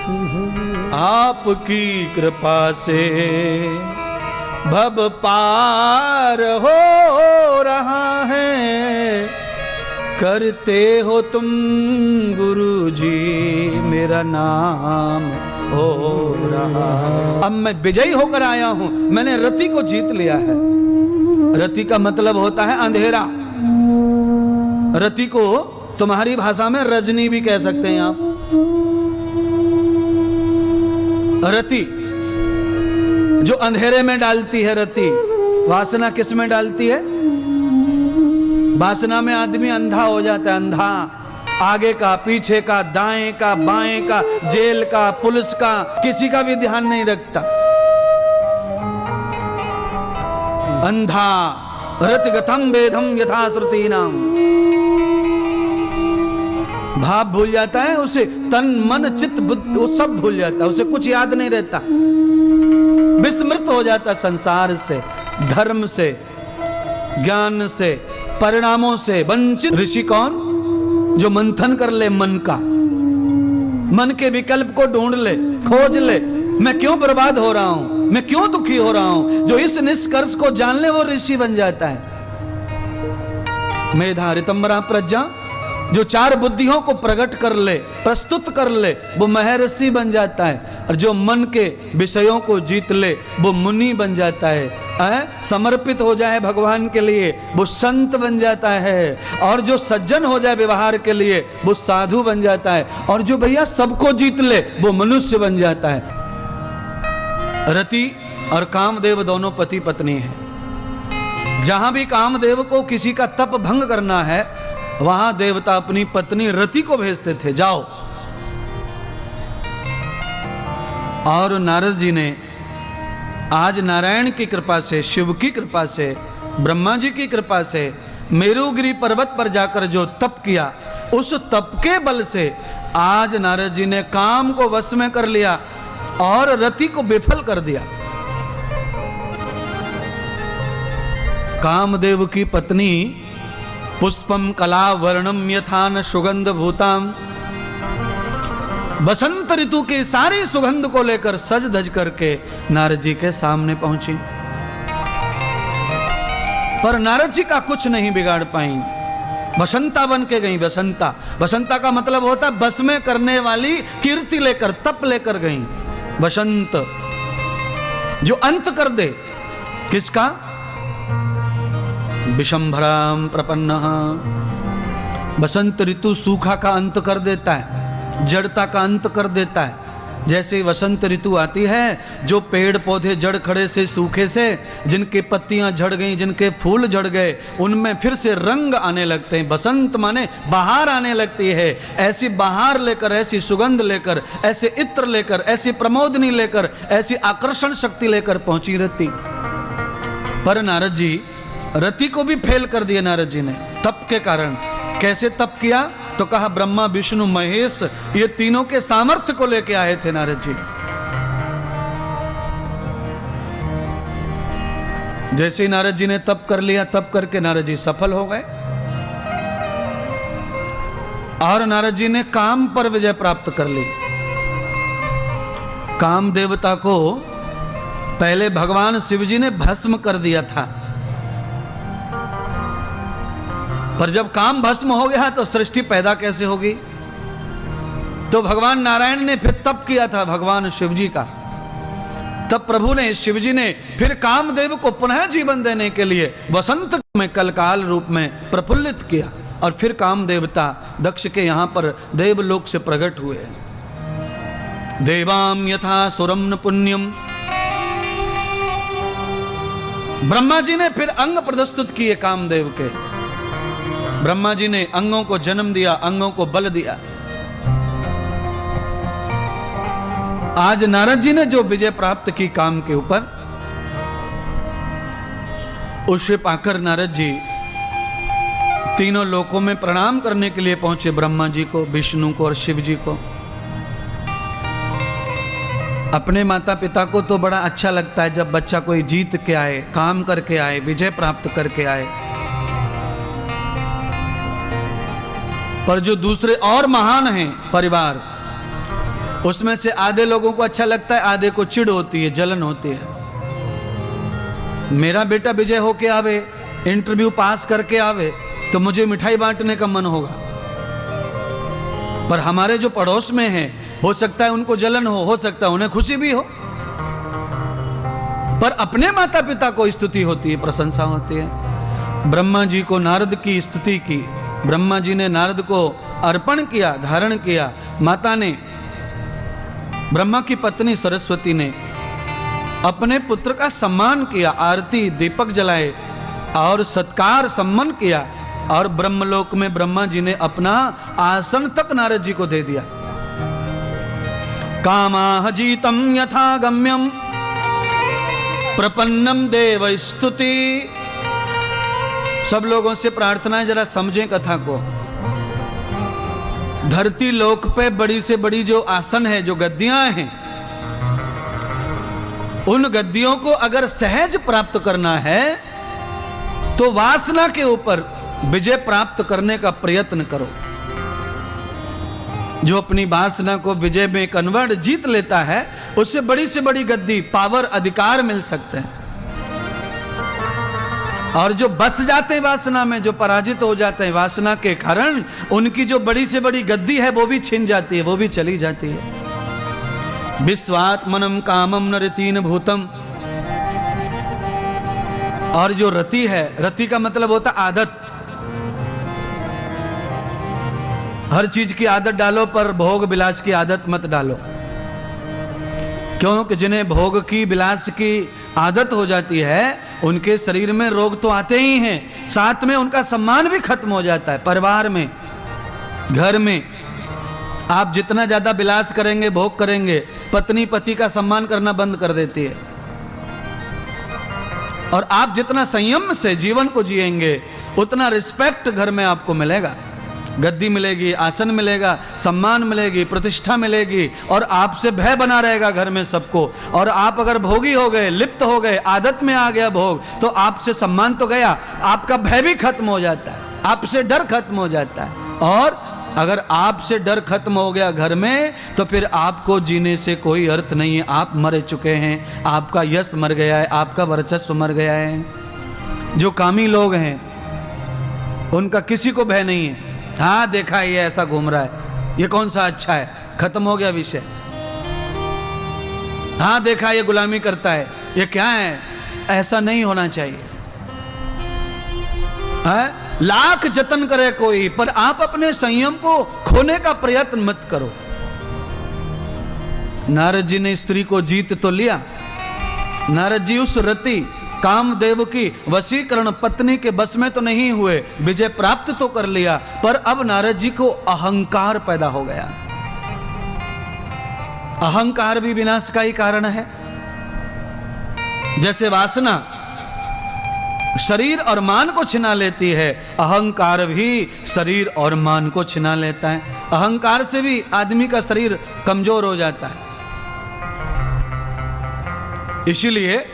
आपकी कृपा से भव पार हो रहा है, करते हो तुम गुरुजी मेरा नाम हो रहा। अब मैं विजयी होकर आया हूं, मैंने रति को जीत लिया है। रति का मतलब होता है अंधेरा। रति को तुम्हारी भाषा में रजनी भी कह सकते हैं आप। रति जो अंधेरे में डालती है रति, वासना किस में डालती है? वासना में आदमी अंधा हो जाता है, अंधा। आगे का, पीछे का, दाएं का, बाएं का, जेल का, पुलिस का, किसी का भी ध्यान नहीं रखता। अंधा रतिगतम वेदम यथा श्रुति नाम। भाव भूल जाता है उसे, तन मन चित्त बुद्धि वो सब भूल जाता है, उसे कुछ याद नहीं रहता। विस्मृत हो जाता संसार से, धर्म से, ज्ञान से, परिणामों से वंचित। ऋषि कौन? जो मंथन कर ले मन का, मन के विकल्प को ढूंढ ले, खोज ले, मैं क्यों बर्बाद हो रहा हूं, मैं क्यों दुखी हो रहा हूं। जो इस निष्कर्ष को जान ले वो ऋषि बन जाता है। मेधा ऋतंबरा प्रज्ञा, जो चार बुद्धियों को प्रकट कर ले, प्रस्तुत कर ले, वो महर्षि बन जाता है। और जो मन के विषयों को जीत ले वो मुनि बन जाता है। समर्पित हो जाए भगवान के लिए वो संत बन जाता है। और जो सज्जन हो जाए व्यवहार के लिए वो साधु बन जाता है। और जो भैया सबको जीत ले वो मनुष्य बन जाता है। रति और कामदेव दोनों पति पत्नी हैं। जहां भी कामदेव को किसी का तप भंग करना है वहां देवता अपनी पत्नी रति को भेजते थे, जाओ। और नारद जी ने आज नारायण की कृपा से, शिव की कृपा से, ब्रह्मा जी की कृपा से मेरुगिरी पर्वत पर जाकर जो तप किया, उस तप के बल से आज नारद जी ने काम को वश में कर लिया और रति को विफल कर दिया। कामदेव की पत्नी पुष्पम कला वर्णम यथान सुगंध भूताम, बसंत ऋतु के सारी सुगंध को लेकर सज धज करके नारद जी के सामने पहुंची। पर नारद जी का कुछ नहीं बिगाड़ पाई। बसंता बन के गई। बसंता, बसंता का मतलब होता है बस में करने वाली, कीर्ति लेकर, तप लेकर गई। बसंत जो अंत कर दे किसका? विशंभराम प्रपन्नः। बसंत ऋतु सूखा का अंत कर देता है, जड़ता का अंत कर देता है। जैसे वसंत ऋतु आती है, जो पेड़ पौधे जड़ खड़े से, सूखे से, जिनके पत्तियां झड़ गई, जिनके फूल झड़ गए, उनमें फिर से रंग आने लगते हैं। बसंत माने बाहर आने लगती है। ऐसी बाहर लेकर, ऐसी सुगंध लेकर, ऐसे इत्र लेकर, ऐसी प्रमोदनी लेकर, ऐसी आकर्षण शक्ति लेकर पहुंची रति। पर नारद जी रति को भी फेल कर दिया नारद जी ने तप के कारण। कैसे तप किया? तो कहा ब्रह्मा विष्णु महेश ये तीनों के सामर्थ्य को लेके आए थे नारद जी। जैसे ही नारद जी ने तप कर लिया, तप करके नारद जी सफल हो गए और नारद जी ने काम पर विजय प्राप्त कर ली। काम देवता को पहले भगवान शिव जी ने भस्म कर दिया था, पर जब काम भस्म हो गया तो सृष्टि पैदा कैसे होगी? तो भगवान नारायण ने फिर तप किया था भगवान शिव जी का। तब प्रभु ने, शिव जी ने फिर कामदेव को पुनः जीवन देने के लिए वसंत में कलकाल रूप में प्रफुल्लित किया और फिर काम देवता दक्ष के यहां पर देवलोक से प्रकट हुए। देवाम यथा सुरम न पुण्यम। ब्रह्मा जी ने फिर अंग प्रदस्तुत किए कामदेव के। ब्रह्मा जी ने अंगों को जन्म दिया, अंगों को बल दिया। आज नारद जी ने जो विजय प्राप्त की काम के ऊपर, उसे पाकर नारद जी तीनों लोकों में प्रणाम करने के लिए पहुंचे। ब्रह्मा जी को, विष्णु को और शिव जी को। अपने माता पिता को तो बड़ा अच्छा लगता है जब बच्चा कोई जीत के आए, काम करके आए, विजय प्राप्त करके आए। पर जो दूसरे और महान हैं परिवार, उसमें से आधे लोगों को अच्छा लगता है, आधे को चिढ़ होती है, जलन होती है। मेरा बेटा विजय होके आवे, इंटरव्यू पास करके आवे, तो मुझे मिठाई बांटने का मन होगा। पर हमारे जो पड़ोस में हैं, हो सकता है उनको जलन हो सकता है उन्हें खुशी भी हो। पर अपने माता पिता को स्तुति होती है, प्रशंसा होती है। ब्रह्मा जी को नारद की स्तुति की, ब्रह्मा जी ने नारद को अर्पण किया, धारण किया। माता ने, ब्रह्मा की पत्नी सरस्वती ने अपने पुत्र का सम्मान किया, आरती दीपक जलाए और सत्कार सम्मान किया। और ब्रह्मलोक में ब्रह्मा जी ने अपना आसन तक नारद जी को दे दिया। कामाह जीतम यथा गम्यम प्रपन्नम देव स्तुति। सब लोगों से प्रार्थना है, जरा समझें कथा को। धरती लोक पे बड़ी से बड़ी जो आसन है, जो गद्दियां हैं, उन गद्दियों को अगर सहज प्राप्त करना है तो वासना के ऊपर विजय प्राप्त करने का प्रयत्न करो। जो अपनी वासना को विजय में कन्वर्ट जीत लेता है, उससे बड़ी से बड़ी गद्दी, पावर, अधिकार मिल सकते हैं। और जो बस जाते हैं वासना में, जो पराजित हो जाते हैं वासना के कारण, उनकी जो बड़ी से बड़ी गद्दी है वो भी छिन जाती है, वो भी चली जाती है। विश्वात्मनम कामम न रतीन भूतम। और जो रति है, रति का मतलब होता आदत। हर चीज की आदत डालो, पर भोग विलास की आदत मत डालो। क्योंकि जिन्हें भोग की, विलास की आदत हो जाती है, उनके शरीर में रोग तो आते ही हैं, साथ में उनका सम्मान भी खत्म हो जाता है। परिवार में, घर में आप जितना ज्यादा विलास करेंगे, भोग करेंगे, पत्नी पति का सम्मान करना बंद कर देती है। और आप जितना संयम से जीवन को जिएंगे, उतना रिस्पेक्ट घर में आपको मिलेगा। गद्दी मिलेगी, आसन मिलेगा, सम्मान मिलेगी, प्रतिष्ठा मिलेगी, और आपसे भय बना रहेगा घर में सबको। और आप अगर भोगी हो गए, लिप्त हो गए, आदत में आ गया भोग, तो आपसे सम्मान तो गया, आपका भय भी खत्म हो जाता है, आपसे डर खत्म हो जाता है। और अगर आपसे डर खत्म हो गया घर में, तो फिर आपको जीने से कोई अर्थ नहीं है। आप मर चुके हैं, आपका यश मर गया है, आपका वर्चस्व मर गया है। जो कामी लोग हैं, उनका किसी को भय नहीं है। हाँ, देखा ये ऐसा घूम रहा है, ये कौन सा अच्छा है, खत्म हो गया विषय। हाँ, देखा ये गुलामी करता है, ये क्या है। ऐसा नहीं होना चाहिए। है? लाख जतन करे कोई, पर आप अपने संयम को खोने का प्रयत्न मत करो। नारद जी ने स्त्री को जीत तो लिया। नारद जी उस रति कामदेव की वशीकरण पत्नी के बस में तो नहीं हुए, विजय प्राप्त तो कर लिया, पर अब नारद जी को अहंकार पैदा हो गया। अहंकार भी विनाश का ही कारण है। जैसे वासना शरीर और मान को छिना लेती है, अहंकार भी शरीर और मान को छिना लेता है। अहंकार से भी आदमी का शरीर कमजोर हो जाता है। इसीलिए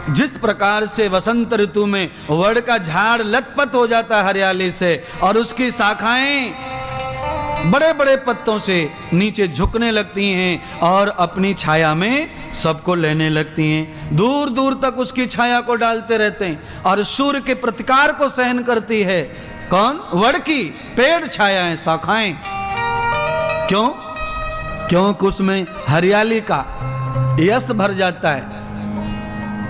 जिस प्रकार से वसंत ऋतु में वड का झाड़ लतपत हो जाता है हरियाली से, और उसकी शाखाएं बड़े बड़े पत्तों से नीचे झुकने लगती हैं और अपनी छाया में सबको लेने लगती हैं, दूर दूर तक उसकी छाया को डालते रहते हैं, और सूर्य के प्रतिकार को सहन करती है। कौन? वड की पेड़ छायाएं, शाखाएं। क्यों? क्योंकि उसमें हरियाली का यश भर जाता है,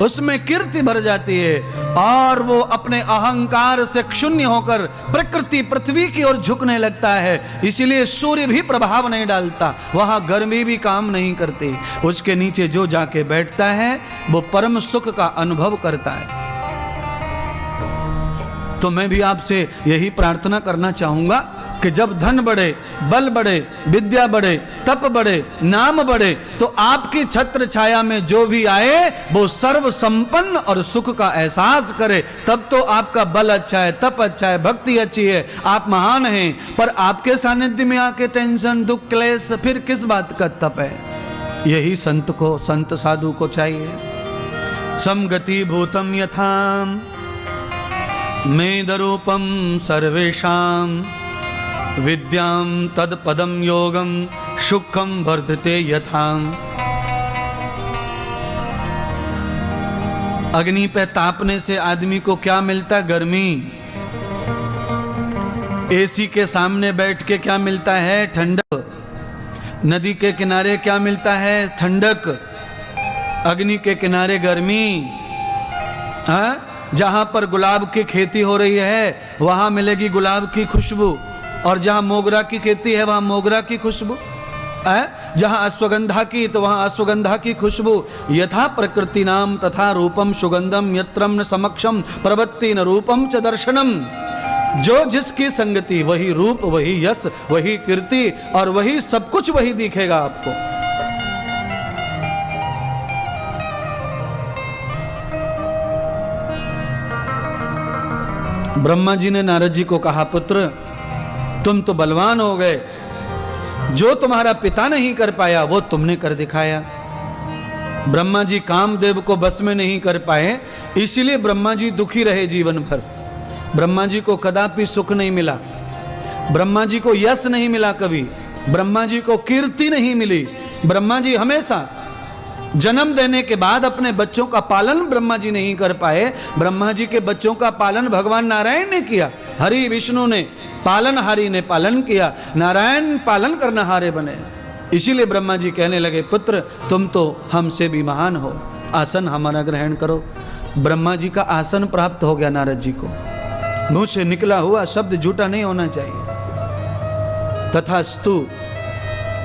उसमें कीर्ति भर जाती है, और वो अपने अहंकार से शून्य होकर प्रकृति पृथ्वी की ओर झुकने लगता है। इसीलिए सूर्य भी प्रभाव नहीं डालता, वहां गर्मी भी काम नहीं करती। उसके नीचे जो जाके बैठता है वो परम सुख का अनुभव करता है। तो मैं भी आपसे यही प्रार्थना करना चाहूंगा कि जब धन बढ़े, बल बढ़े, विद्या बढ़े, तप बढ़े, नाम बढ़े, तो आपकी छत्र छाया में जो भी आए वो सर्व संपन्न और सुख का एहसास करे। तब तो आपका बल अच्छा है, तप अच्छा है, भक्ति अच्छी है, आप महान हैं। पर आपके सानिध्य में आके टेंशन, दुख, क्लेश, फिर किस बात का तप है। यही संत साधु को चाहिए। समगति भूतम यथाम मेदरूपम सर्वेषां विद्यां तद पदम योगम सुखम वर्धते यथा। अग्नि पे तापने से आदमी को क्या मिलता है? गर्मी। एसी के सामने बैठ के क्या मिलता है? ठंडक। नदी के किनारे क्या मिलता है? ठंडक। अग्नि के किनारे गर्मी। हाँ, जहां पर गुलाब की खेती हो रही है वहां मिलेगी गुलाब की खुशबू, और जहां मोगरा की खेती है वहां मोगरा की खुशबू। जहां अश्वगंधा की तो वहां अश्वगंधा की खुशबू। यथा प्रकृति नाम तथा रूपम सुगंधम यत्रम न समक्षम प्रवत्ति न रूपम च दर्शनम। जो जिसकी संगति वही रूप, वही यश, वही कीर्ति, और वही सब कुछ वही दिखेगा आपको। ब्रह्मा जी ने नारद जी को कहा, पुत्र तुम तो बलवान हो गए, जो तुम्हारा पिता नहीं कर पाया वो तुमने कर दिखाया। ब्रह्मा जी कामदेव को बस में नहीं कर पाए, इसीलिए ब्रह्मा जी दुखी रहे जीवन भर। ब्रह्मा जी को कदापि सुख नहीं मिला, ब्रह्मा जी को यश नहीं मिला कभी, ब्रह्मा जी को कीर्ति नहीं मिली। ब्रह्मा जी हमेशा जन्म देने के बाद अपने बच्चों का पालन ब्रह्मा जी नहीं कर पाए। ब्रह्मा जी के बच्चों का पालन भगवान नारायण ने किया, हरि विष्णु ने, पालनहारी ने पालन किया, नारायण पालन करनहारे बने। इसीलिए ब्रह्मा जी कहने लगे, पुत्र तुम तो हमसे भी महान हो, आसन हमारा ग्रहण करो। ब्रह्मा जी का आसन प्राप्त हो गया नारद जी को। मुंह से निकला हुआ शब्द झूठा नहीं होना चाहिए। तथास्तु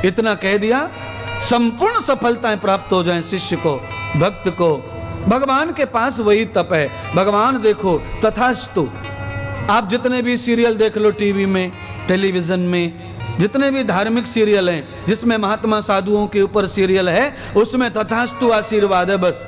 इतना कह दिया, संपूर्ण सफलताएं प्राप्त हो जाएं शिष्य को, भक्त को। भगवान के पास वही तप है। भगवान देखो, तथास्तु। आप जितने भी सीरियल देख लो टीवी में, टेलीविजन में, जितने भी धार्मिक सीरियल हैं जिसमें महात्मा साधुओं के ऊपर सीरियल है, उसमें तथास्तु आशीर्वाद है बस।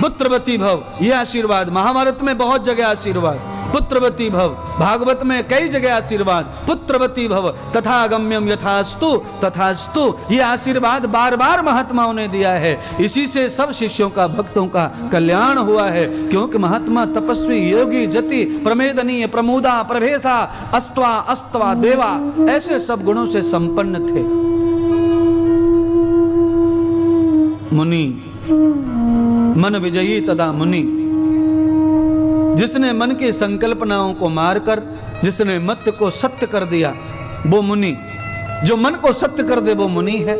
पुत्रवती भव, यह आशीर्वाद। महाभारत में बहुत जगह आशीर्वाद, पुत्रवती भव। भागवत में कई जगह आशीर्वाद, पुत्रवती भव, तथा गम्यम यथास्तु तथास्तु। यह आशीर्वाद बार बार महात्माओं ने दिया है। इसी से सब शिष्यों का, भक्तों का कल्याण हुआ है। क्योंकि महात्मा तपस्वी, योगी, जति, प्रमेदनीय, प्रमोदा, प्रभेसा, अस्त्वा, अस्त्वा, देवा, ऐसे सब गुणों से संपन्न थे। मुनि मन विजयी तदा मुनि, जिसने मन की संकल्पनाओं को मारकर, जिसने मत को सत्य कर दिया वो मुनि। जो मन को सत्य कर दे वो मुनि है।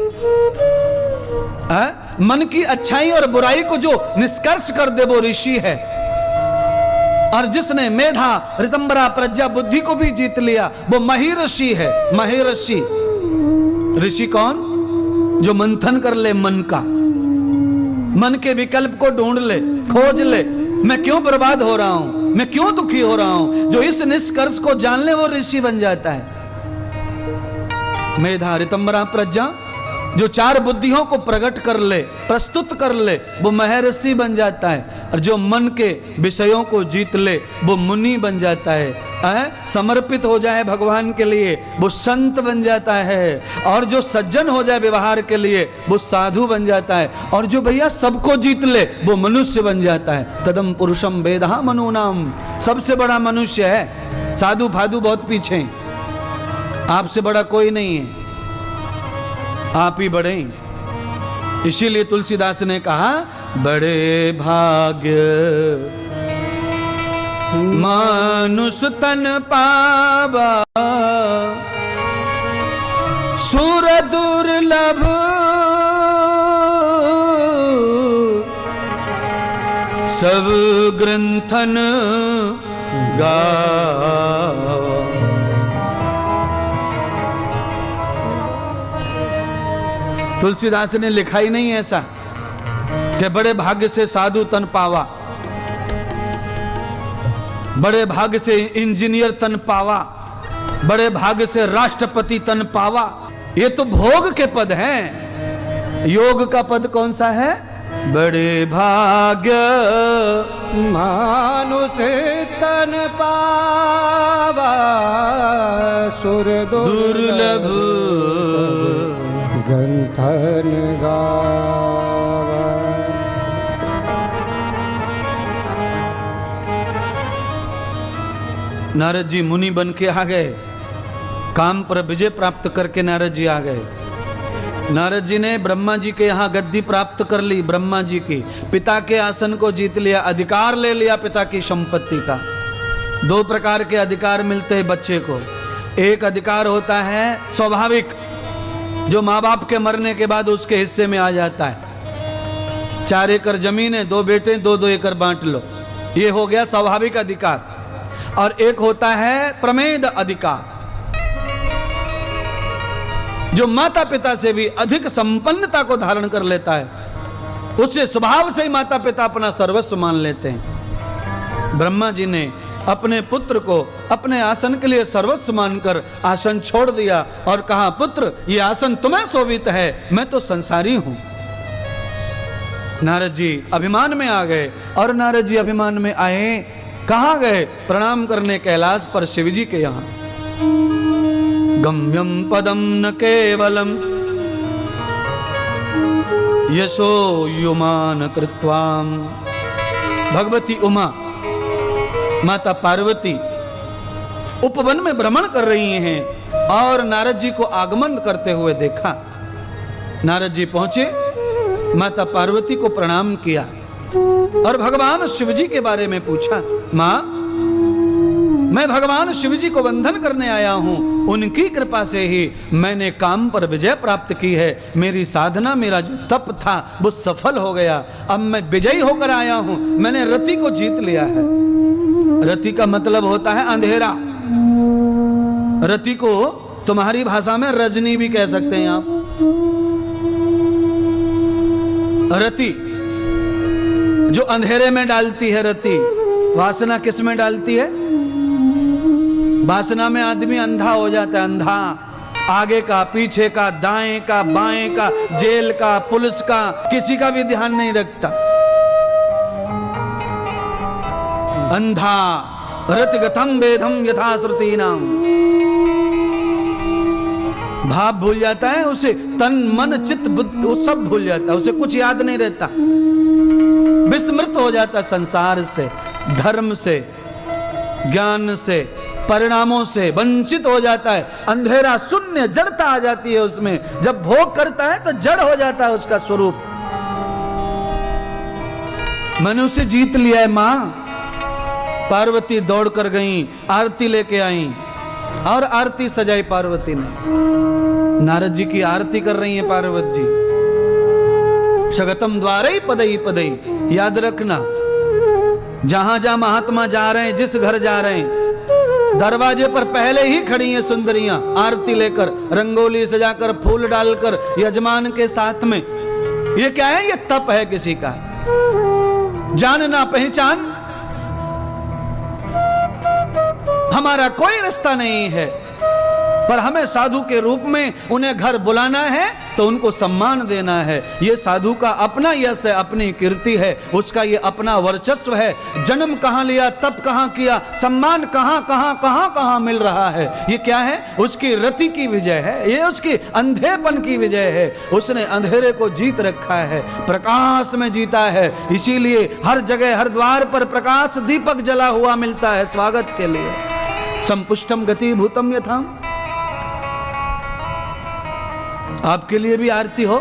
मन की अच्छाई और बुराई को जो निष्कर्ष कर दे वो ऋषि है। और जिसने मेधा, ऋतंबरा, प्रज्ञा, बुद्धि को भी जीत लिया वो महिर्षि है। महिर्षि ऋषि कौन? जो मंथन कर ले मन का, मन के विकल्प को ढूंढ ले, खोज ले, मैं क्यों बर्बाद हो रहा हूं, मैं क्यों दुखी हो रहा हूं। जो इस निष्कर्ष को जान ले वो ऋषि बन जाता है। मेधा, ऋतंबरा, प्रज्ञा, जो चार बुद्धियों को प्रकट कर ले, प्रस्तुत कर ले, वो महर्षि बन जाता है। और जो मन के विषयों को जीत ले वो मुनि बन जाता है। समर्पित हो जाए भगवान के लिए वो संत बन जाता है। और जो सज्जन हो जाए व्यवहार के लिए वो साधु बन जाता है। और जो भैया सबको जीत ले वो मनुष्य बन जाता है। तदम पुरुषम वेदहा मनुनाम, सबसे बड़ा मनुष्य है। साधु फाधु बहुत पीछे हैं, आपसे बड़ा कोई नहीं है, आप ही बड़े। इसीलिए तुलसीदास ने कहा, बड़े भाग्य मानुष तन पावा, सुर दुर्लभ सब ग्रंथन गावा। तुलसीदास ने लिखा ही नहीं ऐसा कि बड़े भाग्य से साधु तन पावा, बड़े भाग्य से इंजीनियर तन पावा, बड़े भाग्य से राष्ट्रपति तन पावा। ये तो भोग के पद हैं। योग का पद कौन सा है? बड़े भाग्य मानुष तन पावा, सुर दुर्लभ ग्रंथन गावा। नारद जी मुनि बन के आ गए। काम पर विजय प्राप्त करके नारद जी आ गए। नारद जी ने ब्रह्मा जी के यहाँ गद्दी प्राप्त कर ली, ब्रह्मा जी की, पिता के आसन को जीत लिया, अधिकार ले लिया पिता की संपत्ति का। दो प्रकार के अधिकार मिलते हैं बच्चे को। एक अधिकार होता है स्वाभाविक, जो माँ बाप के मरने के बाद उसके हिस्से में आ जाता है। 4 एकड़ जमीन है, 2 बेटे, 2-2 एकड़ बांट लो, ये हो गया स्वाभाविक अधिकार। और एक होता है प्रमेद अधिकार, जो माता पिता से भी अधिक संपन्नता को धारण कर लेता है, उससे स्वभाव से ही माता पिता अपना सर्वस्व मान लेते हैं। ब्रह्मा जी ने अपने पुत्र को अपने आसन के लिए सर्वस्व मानकर आसन छोड़ दिया और कहा, पुत्र ये आसन तुम्हें शोभित है, मैं तो संसारी हूं। नारद जी अभिमान में आ गए, और नारद जी अभिमान में आए, कहां गए? प्रणाम करने कैलाश पर शिव जी के यहां। गम्यम पदम न केवलम यशो युमान कृत्वाम। भगवती उमा माता पार्वती उपवन में भ्रमण कर रही हैं और नारद जी को आगमन करते हुए देखा। नारद जी पहुंचे, माता पार्वती को प्रणाम किया और भगवान शिव जी के बारे में पूछा। मां, मैं भगवान शिव जी को बंधन करने आया हूं, उनकी कृपा से ही मैंने काम पर विजय प्राप्त की है। मेरी साधना, मेरा जो तप था वो सफल हो गया। अब मैं विजयी होकर आया हूं, मैंने रति को जीत लिया है। रति का मतलब होता है अंधेरा। रति को तुम्हारी भाषा में रजनी भी कह सकते हैं आप। रति जो अंधेरे में डालती है, रति वासना किस में डालती है? वासना में आदमी अंधा हो जाता है, अंधा। आगे का, पीछे का, दाएं का, बाएं का, जेल का, पुलिस का, किसी का भी ध्यान नहीं रखता। अंधा रतिगतम वेदम यथा श्रुतीनाम। भाव भूल जाता है उसे, तन मन चित्त बुद्धि वो सब भूल जाता है, उसे कुछ याद नहीं रहता। विस्मृत हो जाता संसार से, धर्म से, ज्ञान से, परिणामों से वंचित हो जाता है। अंधेरा, शून्य, जड़ता आ जाती है उसमें। जब भोग करता है तो जड़ हो जाता है उसका स्वरूप। मैंने उसे जीत लिया है मां। पार्वती दौड़ कर गई, आरती लेके आई और आरती सजाई पार्वती ने। नारद जी की आरती कर रही है पार्वती जी। सगतम द्वारे पदई पदई। याद रखना, जहां जहां महात्मा जा रहे हैं, जिस घर जा रहे हैं, दरवाजे पर पहले ही खड़ी हैं सुंदरियां आरती लेकर, रंगोली सजाकर, फूल डालकर, यजमान के साथ में। ये क्या है? ये तप है किसी का। जानना पहचान हमारा कोई रिश्ता नहीं है, पर हमें साधु के रूप में उन्हें घर बुलाना है तो उनको सम्मान देना है। ये साधु का अपना यश है, अपनी कीर्ति है, उसका ये अपना वर्चस्व है। जन्म कहां लिया, तप कहां किया, सम्मान कहां कहां कहां कहां मिल रहा है। ये क्या है? उसकी रति की विजय है, ये उसकी अंधेपन की विजय है। उसने अंधेरे को जीत रखा है, प्रकाश में जीता है। इसीलिए हर जगह, हर द्वार पर प्रकाश दीपक जला हुआ मिलता है स्वागत के लिए। संपुष्टम गति भूतम यथाम। आपके लिए भी आरती हो।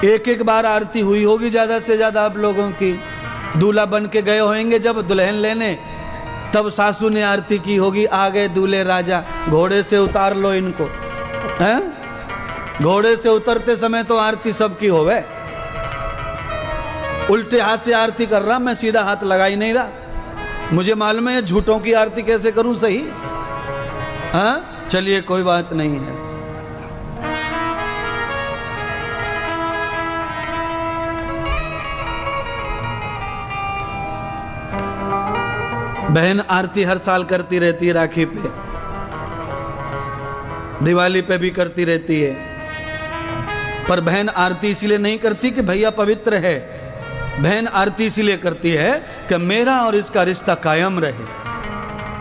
एक एक बार आरती हुई होगी ज्यादा से ज्यादा आप लोगों की। दूल्हा बन के गए होंगे जब दुल्हन लेने, तब सासू ने आरती की होगी। आ गए दूल्हे राजा, घोड़े से उतार लो इनको। हैं? घोड़े से उतरते समय तो आरती सबकी होवे। उल्टे हाथ से आरती कर रहा, मैं सीधा हाथ लगा ही नहीं रहा। मुझे मालूम है झूठों की आरती कैसे करूं सही। हाँ, चलिए कोई बात नहीं है। बहन आरती हर साल करती रहती है, राखी पे, दिवाली पे भी करती रहती है। पर बहन आरती इसलिए नहीं करती कि भैया पवित्र है। बहन आरती इसलिए करती है कि मेरा और इसका रिश्ता कायम रहे,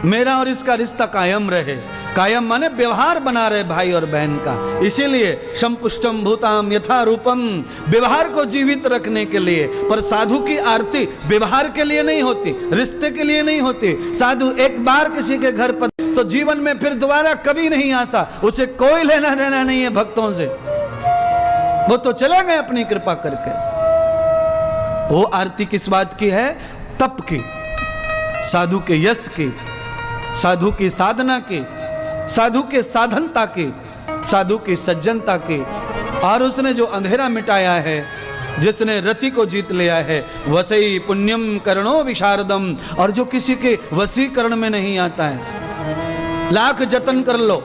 मेरा और इसका रिश्ता कायम रहे। कायम माने व्यवहार बना रहे भाई और बहन का। इसीलिए संपुष्टम भूताम यथा रूपम, व्यवहार को जीवित रखने के लिए। पर साधु की आरती व्यवहार के लिए नहीं होती, रिश्ते के लिए नहीं होती। साधु एक बार किसी के घर पर तो तो जीवन में फिर दोबारा कभी नहीं आसा, उसे कोई लेना देना नहीं है भक्तों से, वो तो चले गए अपनी कृपा करके। वो आरती किस बात की है? तप की, साधु के यश की, साधु की साधना की, साधु के साधनता की, साधु की सज्जनता की। और उसने जो अंधेरा मिटाया है, जिसने रति को जीत लिया है, वसई पुण्यम करणो विशारदम, और जो किसी के वसीकरण में नहीं आता है। लाख जतन कर लो,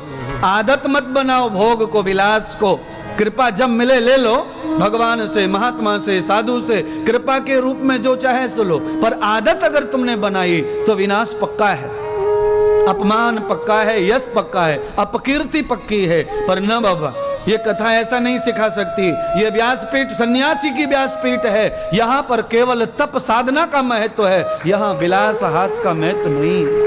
आदत मत बनाओ भोग को, विलास को। कृपा जब मिले ले लो, भगवान से, महात्मा से, साधु से, कृपा के रूप में जो चाहे सो लो। पर आदत अगर तुमने बनाई तो विनाश पक्का है, अपमान पक्का है, यश पक्का है, अपकीर्ति पक्की है। पर न बाबा, ये कथा ऐसा नहीं सिखा सकती। ये व्यासपीठ सन्यासी की व्यासपीठ है। यहाँ पर केवल तप साधना का महत्व है, यहाँ विलास हास का महत्व नहीं।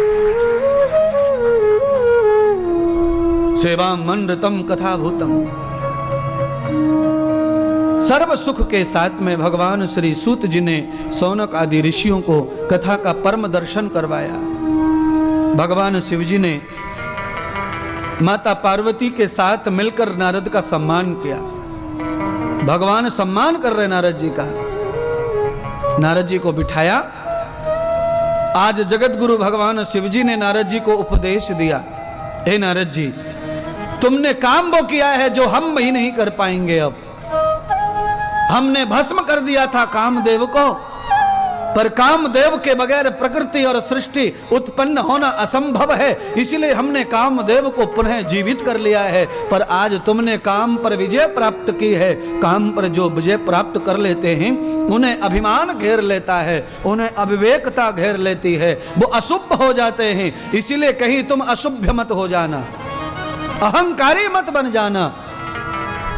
सेवा मनृतम कथा भूतम। सर्व सुख के साथ में भगवान श्री सूत जी ने सौनक आदि ऋषियों को कथा का परम दर्शन करवाया। भगवान शिव जी ने माता पार्वती के साथ मिलकर नारद का सम्मान किया। भगवान सम्मान कर रहे नारद जी का। नारद जी को बिठाया। आज जगत गुरु भगवान शिव जी ने नारद जी को उपदेश दिया, हे नारद जी, तुमने काम वो किया है जो हम ही नहीं कर पाएंगे। अब हमने भस्म कर दिया था कामदेव को, पर कामदेव के बगैर प्रकृति और सृष्टि उत्पन्न होना असंभव है, इसलिए हमने कामदेव को पुनः जीवित कर लिया है। पर आज तुमने काम पर विजय प्राप्त की है। काम पर जो विजय प्राप्त कर लेते हैं उन्हें अभिमान घेर लेता है, उन्हें अविवेकता घेर लेती है, वो अशुभ हो जाते हैं। इसीलिए कहीं तुम अशुभ मत हो जाना, अहंकारी मत बन जाना।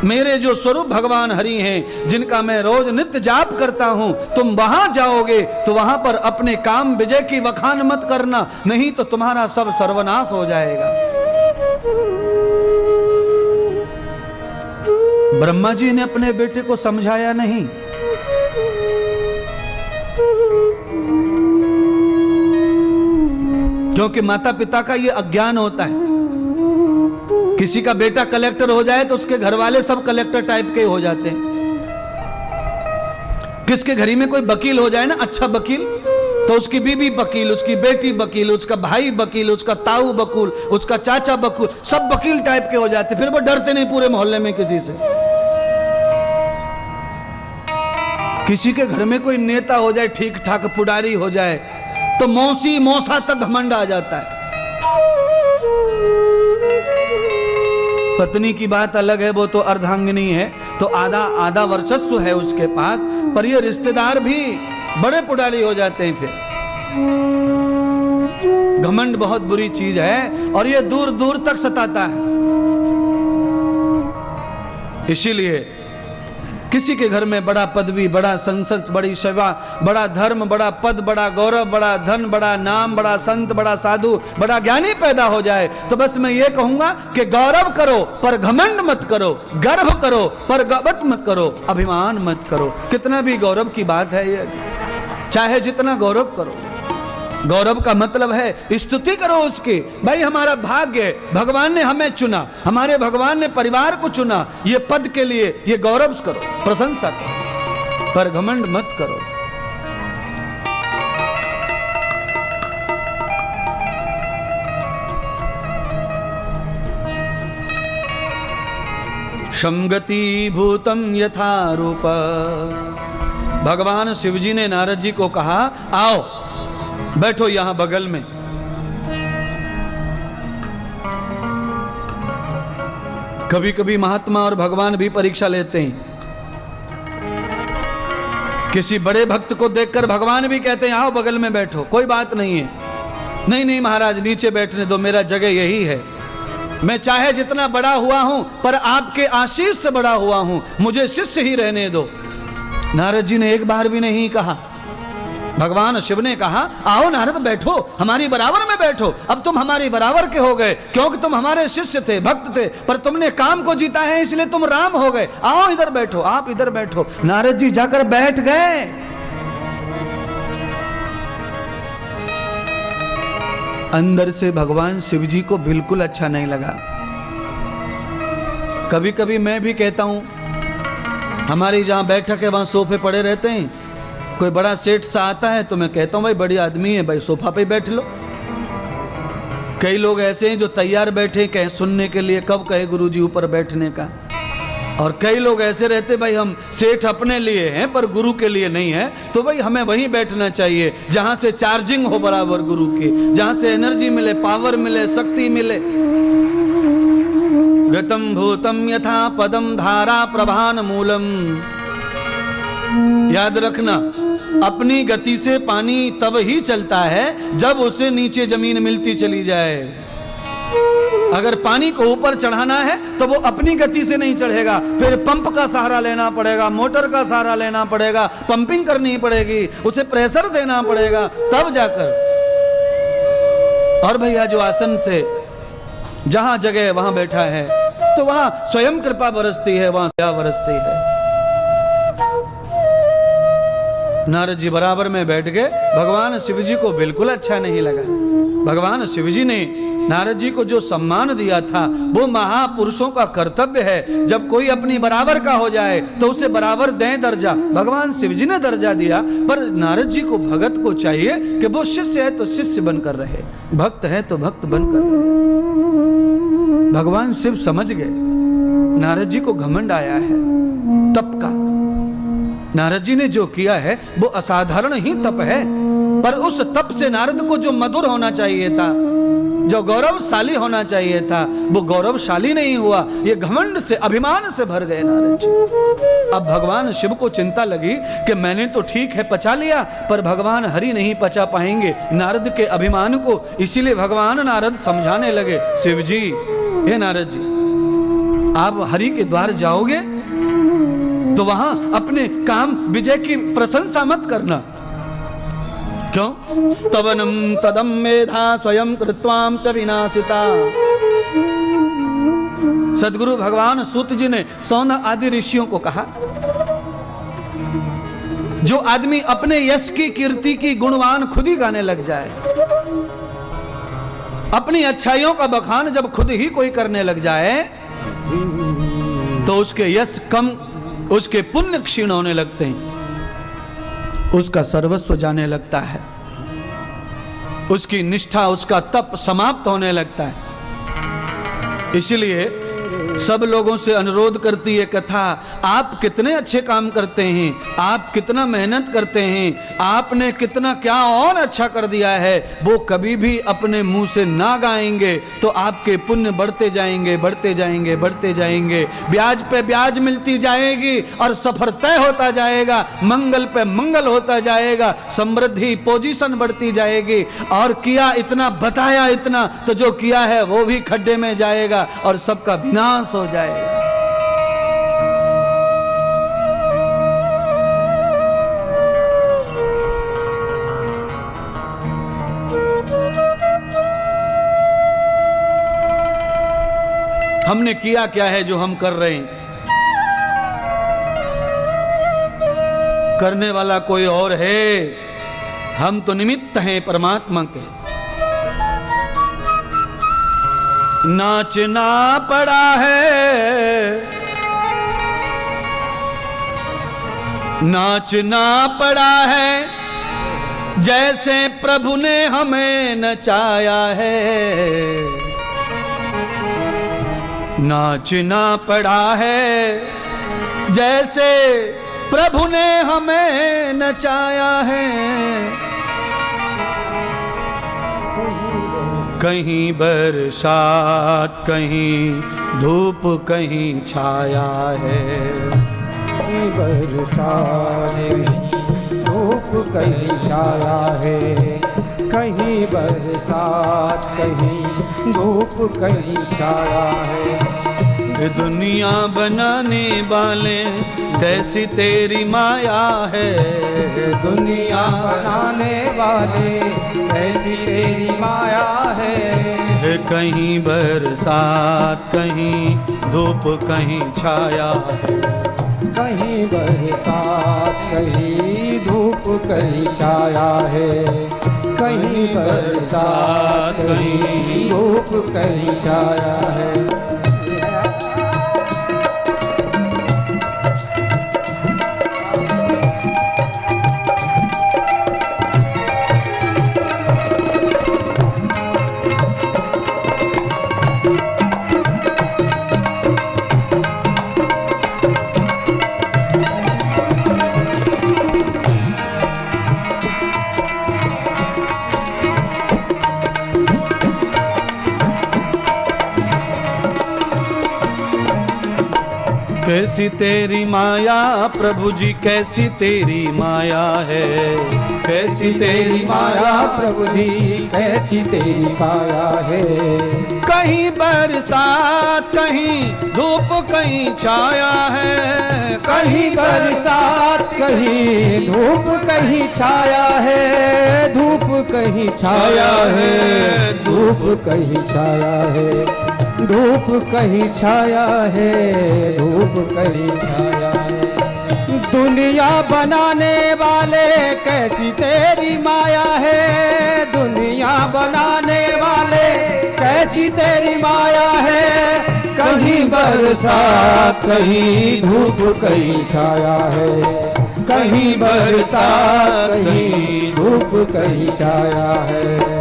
मेरे जो स्वरूप भगवान हरि हैं, जिनका मैं रोज नित्य जाप करता हूं, तुम वहां जाओगे तो वहां पर अपने काम विजय की वखान मत करना, नहीं तो तुम्हारा सब सर्वनाश हो जाएगा। ब्रह्मा जी ने अपने बेटे को समझाया नहीं। क्योंकि माता पिता का यह अज्ञान होता है। किसी का बेटा कलेक्टर हो जाए तो उसके घर वाले सब कलेक्टर टाइप के हो जाते हैं। किसके घर में कोई वकील हो जाए ना, अच्छा वकील, तो उसकी बीबी वकील, उसकी बेटी वकील, उसका भाई वकील, उसका ताऊ वकील, उसका चाचा वकील, सब वकील टाइप के हो जाते। फिर वो डरते नहीं पूरे मोहल्ले में किसी से। किसी के घर में कोई नेता हो जाए, ठीक ठाक पुडारी हो जाए, तो मौसी मौसा तक घमंड आ जाता है। पत्नी की बात अलग है, वो तो अर्धांगिनी है, तो आधा आधा वर्चस्व है उसके पास, पर ये रिश्तेदार भी बड़े पुडारी हो जाते हैं। फिर घमंड बहुत बुरी चीज है और ये दूर दूर तक सताता है। इसीलिए किसी के घर में बड़ा पदवी, बड़ा संसद, बड़ी सेवा, बड़ा धर्म, बड़ा पद, बड़ा गौरव, बड़ा धन, बड़ा नाम, बड़ा संत, बड़ा साधु, बड़ा ज्ञानी पैदा हो जाए तो बस मैं ये कहूंगा कि गौरव करो पर घमंड मत करो, गर्व करो पर गबत मत करो, अभिमान मत करो। कितना भी गौरव की बात है ये, चाहे जितना गौरव करो। गौरव का मतलब है स्तुति करो उसकी, भाई हमारा भाग्य है, भगवान ने हमें चुना, हमारे भगवान ने परिवार को चुना, ये पद के लिए, ये गौरव करो, प्रशंसा करो, पर घमंड मत करो। शंगति भूतम यथा रूप। भगवान शिवजी ने नारद जी को कहा, आओ बैठो यहां बगल में। कभी कभी महात्मा और भगवान भी परीक्षा लेते हैं। किसी बड़े भक्त को देखकर भगवान भी कहते हैं, आओ बगल में बैठो, कोई बात नहीं है। नहीं नहीं महाराज, नीचे बैठने दो, मेरा जगह यही है, मैं चाहे जितना बड़ा हुआ हूं पर आपके आशीष से बड़ा हुआ हूं, मुझे शिष्य ही रहने दो। नारद जी ने एक बार भी नहीं कहा। भगवान शिव ने कहा, आओ नारद बैठो, हमारी बराबर में बैठो। अब तुम हमारी बराबर के हो गए, क्योंकि तुम हमारे शिष्य थे, भक्त थे, पर तुमने काम को जीता है इसलिए तुम राम हो गए। आओ इधर बैठो, आप इधर बैठो। नारद जी जाकर बैठ गए। अंदर से भगवान शिव जी को बिल्कुल अच्छा नहीं लगा। कभी कभी मैं भी कहता हूं, हमारी जहां बैठक है वहां सोफे पड़े रहते हैं, कोई बड़ा सेठ सा आता है तो मैं कहता हूं भाई बड़ी आदमी है, भाई सोफा पे बैठ लो। कई लोग ऐसे हैं जो तैयार बैठे कहे सुनने के लिए, कब कहे गुरुजी ऊपर बैठने का। और कई लोग ऐसे रहते भाई हम सेठ अपने लिए हैं पर गुरु के लिए नहीं है, तो भाई हमें वहीं बैठना चाहिए जहां से चार्जिंग हो बराबर गुरु की, जहां से एनर्जी मिले, पावर मिले, शक्ति मिले। गतम भूतम यथा पदम धारा प्रभान मूलम। याद रखना, अपनी गति से पानी तब ही चलता है जब उसे नीचे जमीन मिलती चली जाए। अगर पानी को ऊपर चढ़ाना है तो वो अपनी गति से नहीं चढ़ेगा, फिर पंप का सहारा लेना पड़ेगा, मोटर का सहारा लेना पड़ेगा, पंपिंग करनी पड़ेगी, उसे प्रेशर देना पड़ेगा, तब जाकर। और भैया जो आसन से जहां जगह वहां बैठा है तो वहां स्वयं कृपा बरसती है, वहां क्या बरसती है। नारद जी बराबर में बैठ गए, भगवान शिव जी को बिल्कुल अच्छा नहीं लगा। भगवान शिव जी ने नारद जी को जो सम्मान दिया था वो महापुरुषों का कर्तव्य है। जब कोई अपनी बराबर का हो जाए तो उसे बराबर दें दर्जा। भगवान शिव जी ने दर्जा दिया, पर नारद जी को भगत को चाहिए कि वो शिष्य है तो शिष्य बनकर रहे, भक्त है तो भक्त बनकर रहे। भगवान शिव समझ गए नारद जी को घमंड आया है तप का। नारद जी ने जो किया है वो असाधारण ही तप है, पर उस तप से नारद को जो मधुर होना चाहिए था, जो गौरवशाली होना चाहिए था, वो गौरवशाली नहीं हुआ। ये घमंड से, अभिमान से भर गए नारद जी। अब भगवान शिव को चिंता लगी कि मैंने तो ठीक है पचा लिया, पर भगवान हरि नहीं पचा पाएंगे नारद के अभिमान को। इसीलिए भगवान नारद समझाने लगे, शिव जी, हे नारद जी, आप हरि के द्वार जाओगे तो वहां अपने काम विजय की प्रशंसा मत करना। क्यों? स्तवनम तदम मेधा स्वयं कृत्वाम च विनाशिता। सदगुरु भगवान सूत जी ने सौन आदि ऋषियों को कहा, जो आदमी अपने यश की कीर्ति की गुणवान खुद ही गाने लग जाए, अपनी अच्छाइयों का बखान जब खुद ही कोई करने लग जाए तो उसके यश कम, उसके पुण्य क्षीण होने लगते हैं, उसका सर्वस्व जाने लगता है, उसकी निष्ठा, उसका तप समाप्त होने लगता है। इसलिए सब लोगों से अनुरोध करती है कथा, आप कितने अच्छे काम करते हैं, आप कितना मेहनत करते हैं, आपने कितना क्या और अच्छा कर दिया है, वो कभी भी अपने मुंह से ना गाएंगे तो आपके पुण्य बढ़ते जाएंगे, बढ़ते जाएंगे, बढ़ते जाएंगे, ब्याज पे ब्याज मिलती जाएगी और सफर तय होता जाएगा, मंगल पे मंगल होता जाएगा, समृद्धि पोजीशन बढ़ती जाएगी। और किया इतना, बताया इतना, तो जो किया है वो भी खड्डे में जाएगा और सबका विनाश हो जाएगा। हमने किया क्या है जो हम कर रहे हैं? करने वाला कोई और है, हम तो निमित्त हैं परमात्मा के। नाचना पड़ा है, नाचना पड़ा है, जैसे प्रभु ने हमें नचाया है। नाचना पड़ा है, जैसे प्रभु ने हमें नचाया है। कहीं बरसात, कहीं धूप, कहीं छाया है। कहीं बरसात, कहीं धूप, कहीं छाया है। कहीं बरसात, कहीं धूप, कहीं छाया है। दुनिया बनाने वाले कैसी तेरी माया है। दुनिया बनाने वाले कैसी तेरी माया है। कहीं बरसात, कहीं धूप, कहीं छाया है। कहीं बरसात, कहीं धूप, कहीं छाया है। कहीं बरसात कहीं धूप कहीं छाया है। कैसी तेरी माया प्रभु जी, कैसी तेरी माया है। कैसी तेरी माया प्रभु जी, कैसी तेरी माया है। कहीं बरसात कहीं धूप कहीं छाया है। कहीं बरसात कहीं धूप कहीं छाया है। धूप कहीं छाया है, धूप कहीं छाया है। धूप कहीं छाया है, धूप कहीं छाया है। दुनिया बनाने वाले कैसी तेरी माया है। दुनिया बनाने वाले कैसी तेरी माया है। कहीं बरसात कहीं धूप कहीं छाया है। कहीं बरसात कहीं धूप कहीं छाया है।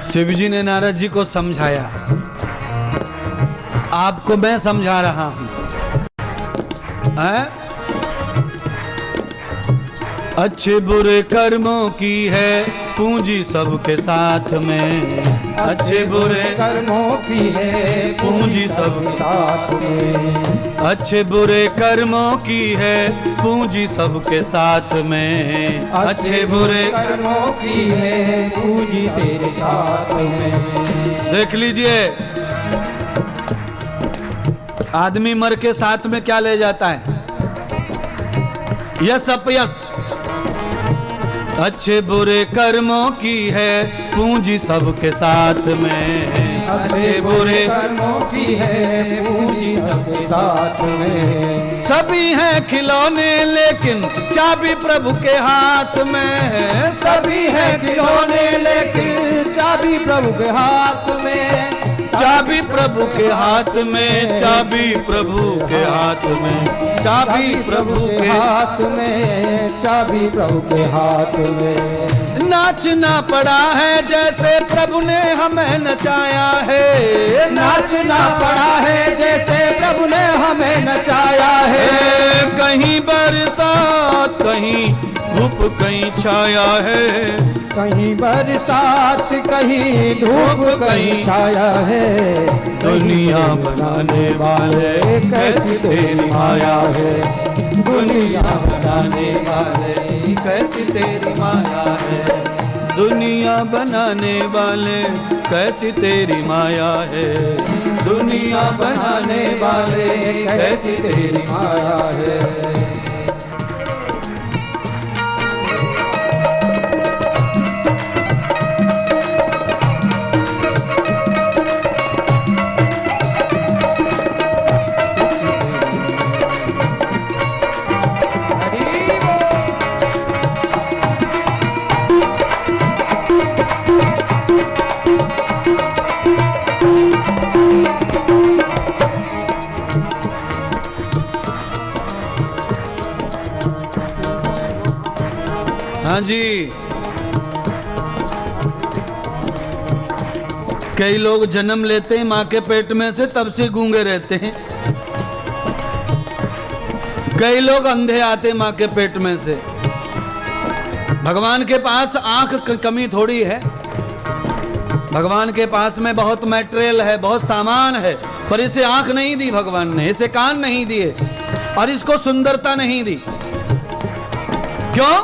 शिव जी ने नारद जी को समझाया, आपको मैं समझा रहा हूं। अच्छे बुरे कर्मों की है पूंजी सबके साथ में। अच्छे बुरे कर्मों की है पूंजी सबके साथ में। अच्छे बुरे कर्मों की है पूंजी सबके साथ में। अच्छे बुरे कर्मों की है पूंजी तेरे साथ में। देख लीजिए, आदमी मर के साथ में क्या ले जाता है? यस अपयस। अच्छे बुरे कर्मों की है पूंजी सबके साथ में। अच्छे बुरे कर्मों की है पूंजी सबके साथ में। सभी हैं खिलौने लेकिन चाबी प्रभु के हाथ में। सभी हैं खिलौने लेकिन चाबी प्रभु के हाथ में। चाबी प्रभु के हाथ में। चाबी प्रभु के हाथ में। चाबी प्रभु के हाथ में। चाबी प्रभु के हाथ में। नाचना पड़ा है जैसे प्रभु ने हमें नचाया है। नाचना पड़ा है जैसे प्रभु ने हमें नचाया है। कहीं बरसात कहीं धूप कहीं छाया है। कहीं बरसात कहीं धूप कहीं छाया है। दुनिया बनाने वाले कैसी तेरी माया है। दुनिया बनाने वाले कैसी तेरी माया है। दुनिया बनाने वाले कैसी तेरी माया है। दुनिया बनाने वाले कैसी तेरी माया है। हाँ जी, कई लोग जन्म लेते हैं माँ के पेट में से, तब से गूंगे रहते हैं। कई लोग अंधे आते माँ के पेट में से। भगवान के पास आंख की कमी थोड़ी है। भगवान के पास में बहुत मटेरियल है, बहुत सामान है, पर इसे आंख नहीं दी भगवान ने, इसे कान नहीं दिए। और इसको सुंदरता नहीं दी। क्यों?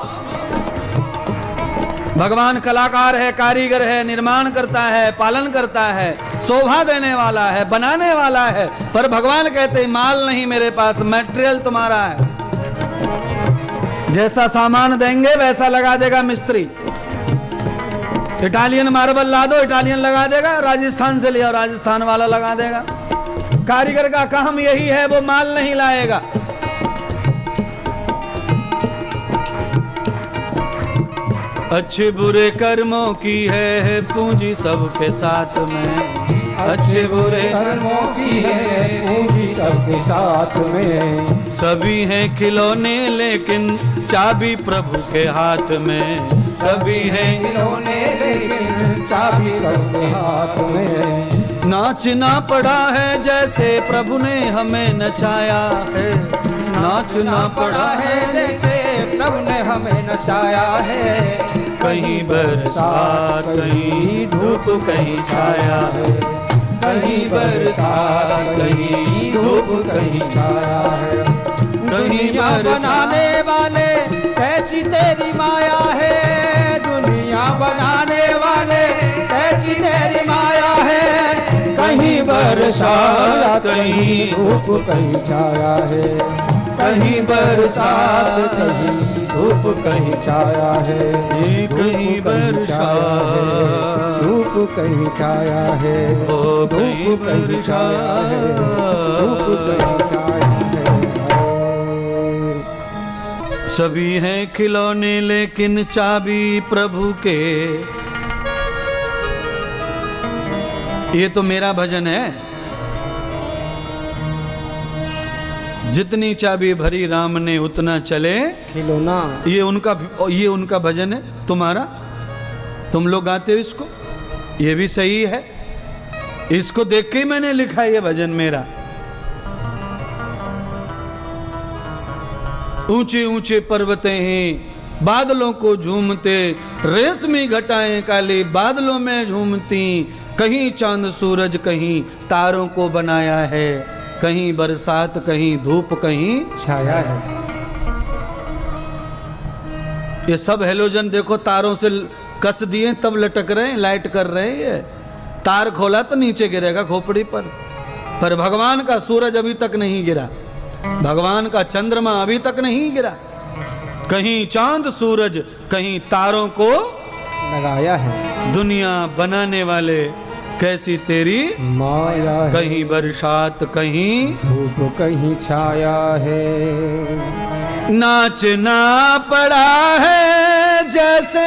भगवान कलाकार है, कारीगर है, निर्माण करता है, पालन करता है, शोभा देने वाला है, बनाने वाला है। पर भगवान कहते हैं माल नहीं मेरे पास, मटेरियल तुम्हारा है। जैसा सामान देंगे वैसा लगा देगा मिस्त्री। इटालियन मार्बल ला दो, इटालियन लगा देगा। राजस्थान से लिया, राजस्थान वाला लगा देगा। कारीगर का काम यही है, वो माल नहीं लाएगा। अच्छे बुरे कर्मों की है पूंजी सबके साथ में। अच्छे बुरे कर्मों की है पूंजी सबके साथ में। सभी हैं खिलौने लेकिन चाबी प्रभु के हाथ में। सभी हैं खिलौने लेकिन चाबी प्रभु के हाथ में। नाचना पड़ा है जैसे प्रभु ने हमें नचाया है। नाचना पड़ा है जैसे प्रभु ने हमें नचाया है। कहीं बरसात कहीं धूप कहीं छाया है। कहीं बरसात कहीं धूप कहीं छाया है। कहीं दुनिया बनाने वाले कैसी तेरी माया है। दुनिया बनाने वाले कैसी तेरी माया है। कहीं बरसात कहीं धूप कहीं छाया है। कहीं बरसात कहीं धूप कहीं छाया है। कहीं बरसात धूप कहीं छाया है। धूप कहीं छाया है। धूप कहीं छाया है। सभी हैं खिलौने लेकिन चाबी प्रभु के। ये तो मेरा भजन है। जितनी चाबी भरी राम ने उतना चले खिलौना। ये उनका भजन है। तुम्हारा, तुम लोग गाते हो इसको, ये भी सही है। इसको देख के ही मैंने लिखा है ये भजन मेरा। ऊंचे ऊंचे पर्वतें हैं बादलों को झूमते। रेशमी घटाएं काली बादलों में झूमती। कहीं चांद सूरज कहीं तारों को बनाया है। कहीं बरसात कहीं धूप कहीं छाया है। ये सब हेलोजन देखो तारों से कस दिए तब लटक रहे हैं, लाइट कर रहे हैं। तार खोला तो नीचे गिरेगा खोपड़ी पर भगवान का सूरज अभी तक नहीं गिरा। भगवान का चंद्रमा अभी तक नहीं गिरा। कहीं चांद सूरज कहीं तारों को लगाया है। दुनिया बनाने वाले कैसी तेरी माया है। कहीं बरसात कहीं धूप कहीं छाया है। नाचना पड़ा है जैसे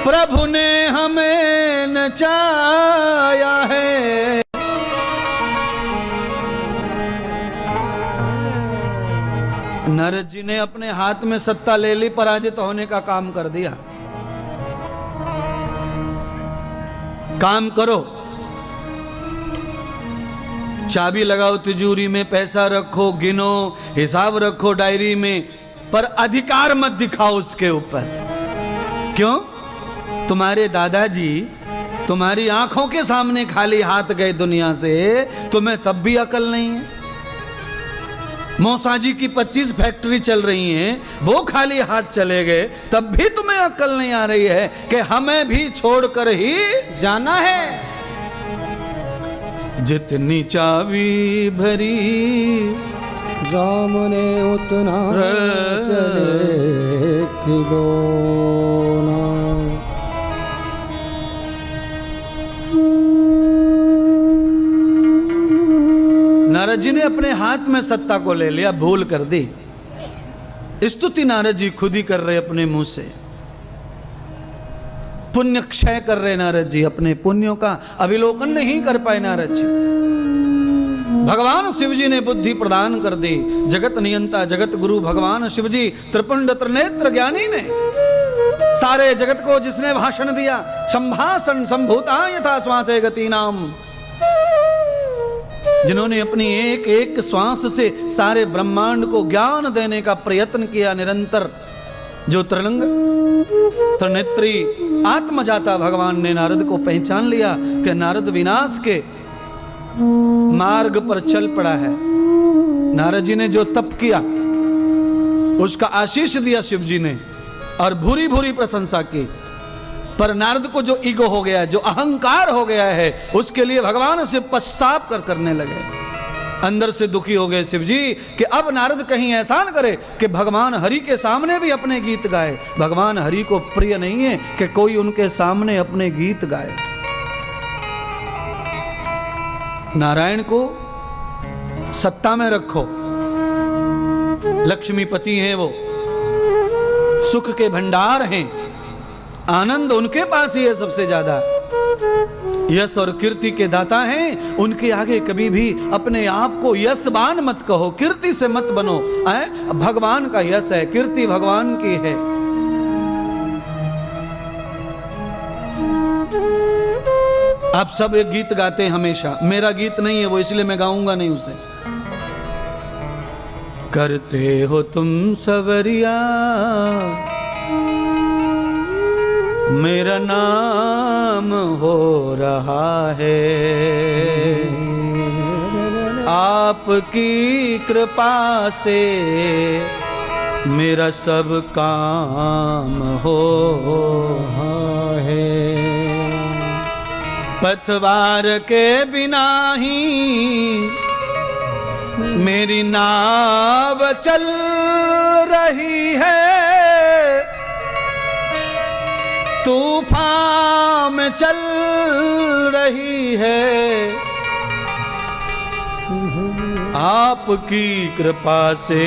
प्रभु ने हमें नचाया है। नारद जी ने अपने हाथ में सत्ता ले ली, पराजित होने का काम कर दिया। काम करो, चाबी लगाओ तिजोरी में, पैसा रखो, गिनो, हिसाब रखो डायरी में, पर अधिकार मत दिखाओ उसके ऊपर। क्यों? तुम्हारे दादाजी तुम्हारी आंखों के सामने खाली हाथ गए दुनिया से, तुम्हें तब भी अकल नहीं है। मौसाजी की 25 फैक्ट्री चल रही हैं, वो खाली हाथ चले गए, तब भी तुम्हें अक्ल नहीं आ रही है कि हमें भी छोड़कर ही जाना है। जितनी चाबी भरी राम ने उतना चले खिलौना। नारद जी ने अपने हाथ में सत्ता को ले लिया, भूल कर दी। स्तुति नारद जी खुद ही कर रहे अपने मुंह से। पुण्य क्षय कर रहे नारद जी, अपने पुण्यों का अविलोकन नहीं कर पाए नारद जी। भगवान शिव जी ने बुद्धि प्रदान कर दी। जगत नियंता जगत गुरु भगवान शिव जी त्रिपुंड त्रिनेत्र ज्ञानी ने सारे जगत को जिसने भाषण दिया, संभाषण संभूता यथा श्वासे गति नाम, जिन्होंने अपनी एक एक श्वास से सारे ब्रह्मांड को ज्ञान देने का प्रयत्न किया निरंतर, जो त्रिलिंग त्रिनेत्री आत्मजाता भगवान ने नारद को पहचान लिया कि नारद विनाश के मार्ग पर चल पड़ा है। नारद जी ने जो तप किया उसका आशीष दिया शिव जी ने और भूरी भूरी प्रशंसा की, पर नारद को जो ईगो हो गया, जो अहंकार हो गया है, उसके लिए भगवान से पश्चाताप करने लगे। अंदर से दुखी हो गए शिव जी कि अब नारद कहीं ऐसा न करे कि भगवान हरि के सामने भी अपने गीत गाए। भगवान हरि को प्रिय नहीं है कि कोई उनके सामने अपने गीत गाए। नारायण को सत्ता में रखो, लक्ष्मीपति हैं वो, सुख के भंडार हैं, आनंद उनके पास ही है सबसे ज्यादा। यश और कीर्ति के दाता हैं, उनके आगे कभी भी अपने आप को यशवान मत कहो, कीर्ति से मत बनो। भगवान का यश है, कीर्ति भगवान की है। आप सब एक गीत गाते हैं हमेशा, मेरा गीत नहीं है वो, इसलिए मैं गाऊंगा नहीं उसे। करते हो तुम सवरिया मेरा नाम हो रहा है, आपकी कृपा से मेरा सब काम हो रहा है। पतवार के बिना ही मेरी नाव चल रही है, तूफान में चल रही है, आपकी कृपा से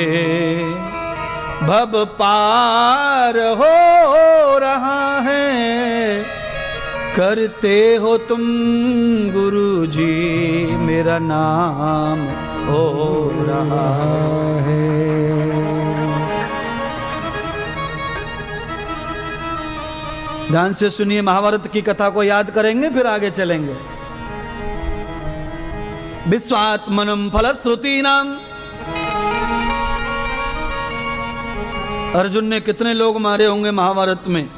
भव पार हो रहा है। करते हो तुम गुरु जी मेरा नाम हो रहा है। ध्यान से सुनिए, महाभारत की कथा को याद करेंगे फिर आगे चलेंगे। विश्वात्मनम फलश्रुतीनाम, अर्जुन ने कितने लोग मारे होंगे महाभारत में,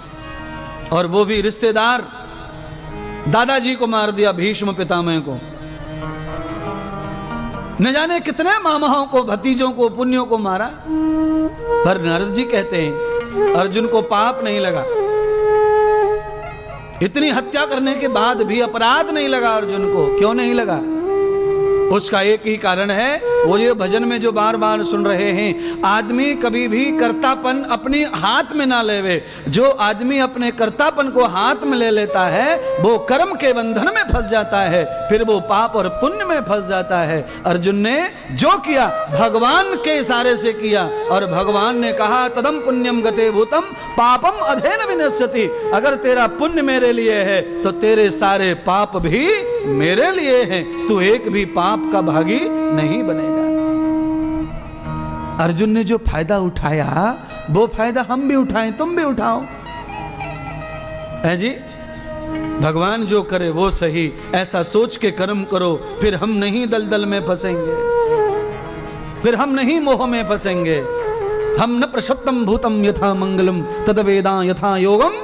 और वो भी रिश्तेदार। दादाजी को मार दिया, भीष्म पितामह को, न जाने कितने मामाओं को, भतीजों को, पुण्यों को मारा। पर नारद जी कहते हैं अर्जुन को पाप नहीं लगा, इतनी हत्या करने के बाद भी अपराध नहीं लगा अर्जुन को। क्यों नहीं लगा? उसका एक ही कारण है, वो ये भजन में जो बार बार सुन रहे हैं, आदमी कभी भी कर्तापन अपने हाथ में ना लेवे। जो आदमी अपने कर्तापन को हाथ में ले लेता है वो कर्म के बंधन में फंस जाता है, फिर वो पाप और पुण्य में फंस जाता है। अर्जुन ने जो किया भगवान के इशारे से किया, और भगवान ने कहा तदम पुण्यम गते भूतम पापम अधेन विनश्यति। अगर तेरा पुण्य मेरे लिए है तो तेरे सारे पाप भी मेरे लिए हैं, तू एक भी पाप का भागी नहीं बनेगा। अर्जुन ने जो फायदा उठाया वो फायदा हम भी उठाएं, तुम भी उठाओ, है जी। भगवान जो करे वो सही, ऐसा सोच के कर्म करो, फिर हम नहीं दलदल में फंसेंगे, फिर हम नहीं मोह में फंसेंगे। हम न प्रशप्तम भूतम यथा मंगलम तद वेदा यथा योगम।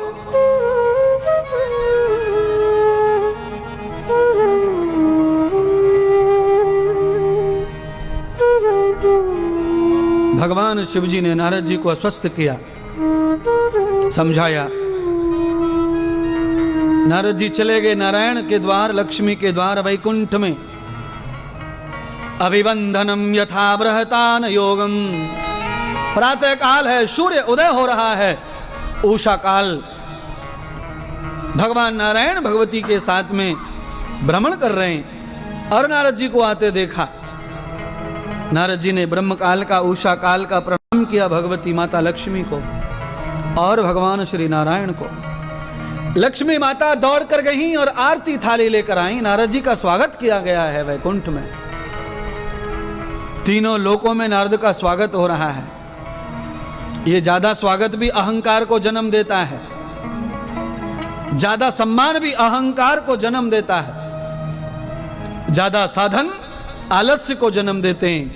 भगवान शिव जी ने नारद जी को आश्वस्त किया, समझाया। नारद जी चले गए नारायण के द्वार, लक्ष्मी के द्वार, वैकुंठ में। अभिवंदनम यथा बृहतान योगम। प्रातः काल है, सूर्य उदय हो रहा है, उषा काल। भगवान नारायण भगवती के साथ में भ्रमण कर रहे हैं और नारद जी को आते देखा। नारद जी ने ब्रह्म काल का, उषा काल का प्रणाम किया भगवती माता लक्ष्मी को और भगवान श्री नारायण को। लक्ष्मी माता दौड़ कर गई और आरती थाली लेकर आई। नारद जी का स्वागत किया गया है वैकुंठ में। तीनों लोकों में नारद का स्वागत हो रहा है। ये ज्यादा स्वागत भी अहंकार को जन्म देता है, ज्यादा सम्मान भी अहंकार को जन्म देता है। ज्यादा साधन आलस्य को जन्म देते हैं,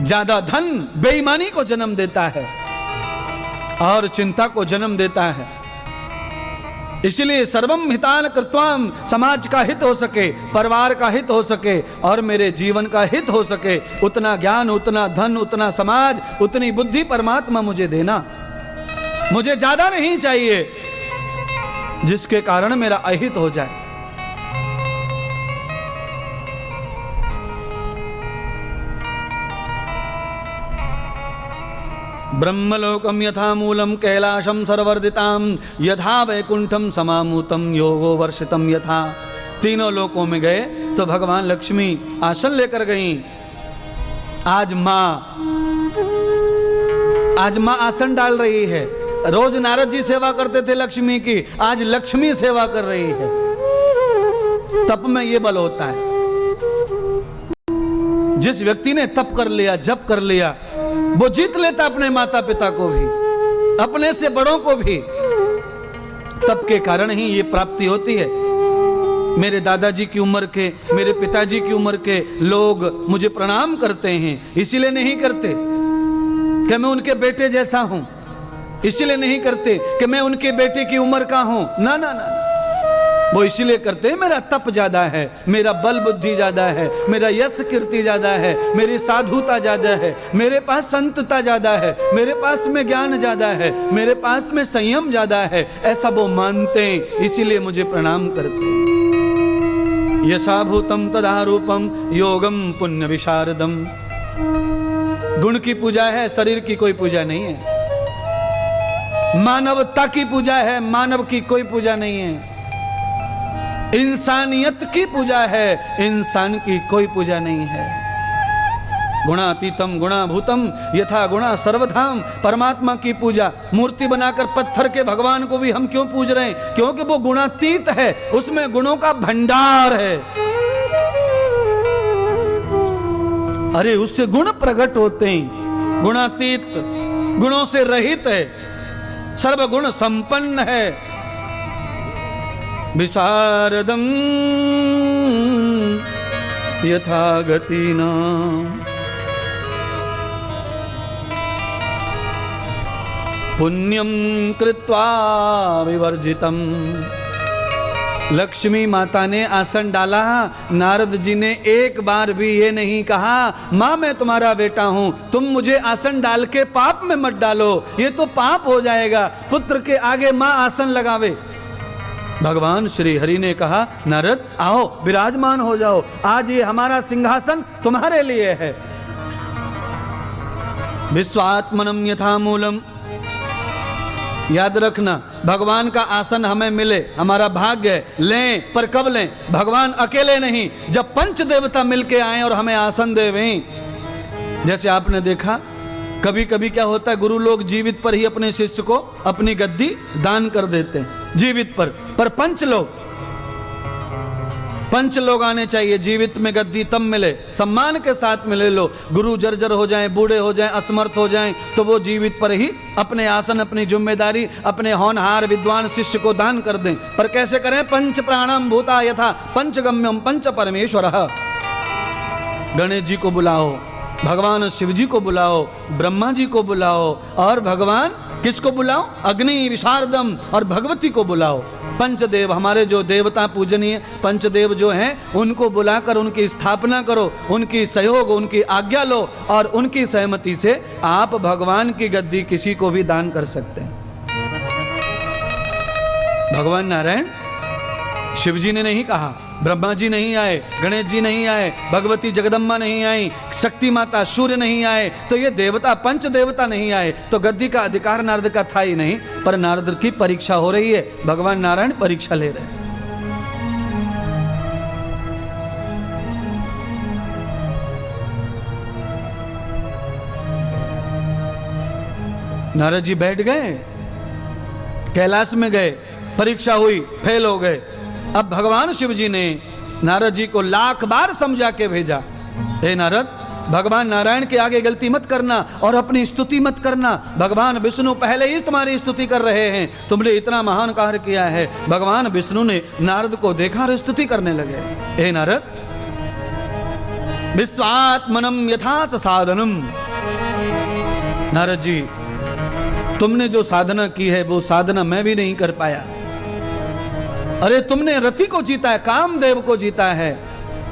ज्यादा धन बेईमानी को जन्म देता है और चिंता को जन्म देता है। इसलिए सर्वम हितान कृत्वाम, समाज का हित हो सके, परिवार का हित हो सके और मेरे जीवन का हित हो सके, उतना ज्ञान, उतना धन, उतना समाज, उतनी बुद्धि परमात्मा मुझे देना। मुझे ज्यादा नहीं चाहिए जिसके कारण मेरा अहित हो जाए। ब्रह्मलोकम यथा मूलम कैलाशम सर्वर्धिताम यथा वैकुंठम समामूतम योगो वर्षितम यथा। तीनों लोकों में गए तो भगवान लक्ष्मी आसन लेकर गईं। आज माँ आसन डाल रही है। रोज नारद जी सेवा करते थे लक्ष्मी की, आज लक्ष्मी सेवा कर रही है। तप में ये बल होता है। जिस व्यक्ति ने तप कर लिया, जप कर लिया, वो जीत लेता अपने माता पिता को भी, अपने से बड़ों को भी। तप के कारण ही ये प्राप्ति होती है। मेरे दादाजी की उम्र के, मेरे पिताजी की उम्र के लोग मुझे प्रणाम करते हैं, इसीलिए नहीं करते कि मैं उनके बेटे जैसा हूं, इसीलिए नहीं करते कि मैं उनके बेटे की उम्र का हूं। ना ना ना, वो इसीलिए करते हैं मेरा तप ज्यादा है, मेरा बल बुद्धि ज्यादा है, मेरा यश कीर्ति ज्यादा है, मेरी साधुता ज्यादा है, मेरे पास संतता ज्यादा है, मेरे पास में ज्ञान ज्यादा है, मेरे पास में संयम ज्यादा है। ऐसा वो मानते हैं, इसीलिए मुझे प्रणाम करते हैं। यशा भूतम तदा रूपम योगम पुण्य विशारदम। गुण की पूजा है, शरीर की कोई पूजा नहीं है। मानवता की पूजा है, मानव की कोई पूजा नहीं है। इंसानियत की पूजा है, इंसान की कोई पूजा नहीं है। गुणातीतम गुणाभूतम यथा गुणा सर्वधाम। परमात्मा की पूजा मूर्ति बनाकर पत्थर के भगवान को भी हम क्यों पूज रहे हैं? क्योंकि वो गुणातीत है, उसमें गुणों का भंडार है। अरे उससे गुण प्रकट होते हैं। गुणातीत, गुणों से रहित है, सर्वगुण संपन्न है। विशारदम यथा गतिना। पुण्यम कृत्वा विवर्जितम। लक्ष्मी माता ने आसन डाला, नारद जी ने एक बार भी ये नहीं कहा माँ मैं तुम्हारा बेटा हूं, तुम मुझे आसन डाल के पाप में मत डालो, ये तो पाप हो जाएगा। पुत्र के आगे माँ आसन लगावे। भगवान श्री हरि ने कहा नारद आओ विराजमान हो जाओ, आज ये हमारा सिंहासन तुम्हारे लिए है। विश्वात्मनम यथा मूलम। याद रखना, भगवान का आसन हमें मिले हमारा भाग्य है, लें पर कब लें? भगवान अकेले नहीं, जब पंच देवता मिलके आए और हमें आसन देवें। जैसे आपने देखा कभी कभी क्या होता है, गुरु लोग जीवित पर ही अपने शिष्य को अपनी गद्दी दान कर देते हैं, जीवित पर पंच लोग आने चाहिए जीवित में गद्दी तब मिले, सम्मान के साथ मिले। लो गुरु जर्जर हो जाएं, बूढ़े हो जाएं, असमर्थ हो जाएं, तो वो जीवित पर ही अपने आसन, अपनी जिम्मेदारी, अपने होनहार विद्वान शिष्य को दान कर दें। पर कैसे करें? पंच प्राणम भूता यथा पंचगम्यम पंच परमेश्वर। गणेश जी को बुलाओ, भगवान शिव जी को बुलाओ, ब्रह्मा जी को बुलाओ, और भगवान किसको बुलाओ? अग्नि विशारदम और भगवती को बुलाओ। पंचदेव, हमारे जो देवता पूजनीय पंचदेव जो हैं, उनको बुलाकर उनकी स्थापना करो, उनकी सहयोग, उनकी आज्ञा लो, और उनकी सहमति से आप भगवान की गद्दी किसी को भी दान कर सकते हैं। भगवान नारायण शिव जी ने नहीं कहा, ब्रह्मा जी नहीं आए, गणेश जी नहीं आए, भगवती जगदम्बा नहीं आई, शक्ति माता सूर्य नहीं आए, तो ये देवता पंच देवता नहीं आए, तो गद्दी का अधिकार नारद का था ही नहीं। पर नारद की परीक्षा हो रही है, भगवान नारायण परीक्षा ले रहे हैं। नारद जी बैठ गए, कैलाश में गए, परीक्षा हुई, फेल हो गए। अब भगवान शिव जी ने नारद जी को लाख बार समझा के भेजा, हे नारद, भगवान नारायण के आगे गलती मत करना और अपनी स्तुति मत करना। भगवान विष्णु पहले ही तुम्हारी स्तुति कर रहे हैं, तुमने इतना महान कार्य किया है। भगवान विष्णु ने नारद को देखा और स्तुति करने लगे, हे नारद, विश्वात्मनम यथाच साधनम। नारद जी, तुमने जो साधना की है वो साधना मैं भी नहीं कर पाया। अरे तुमने रति को जीता है, कामदेव को जीता है,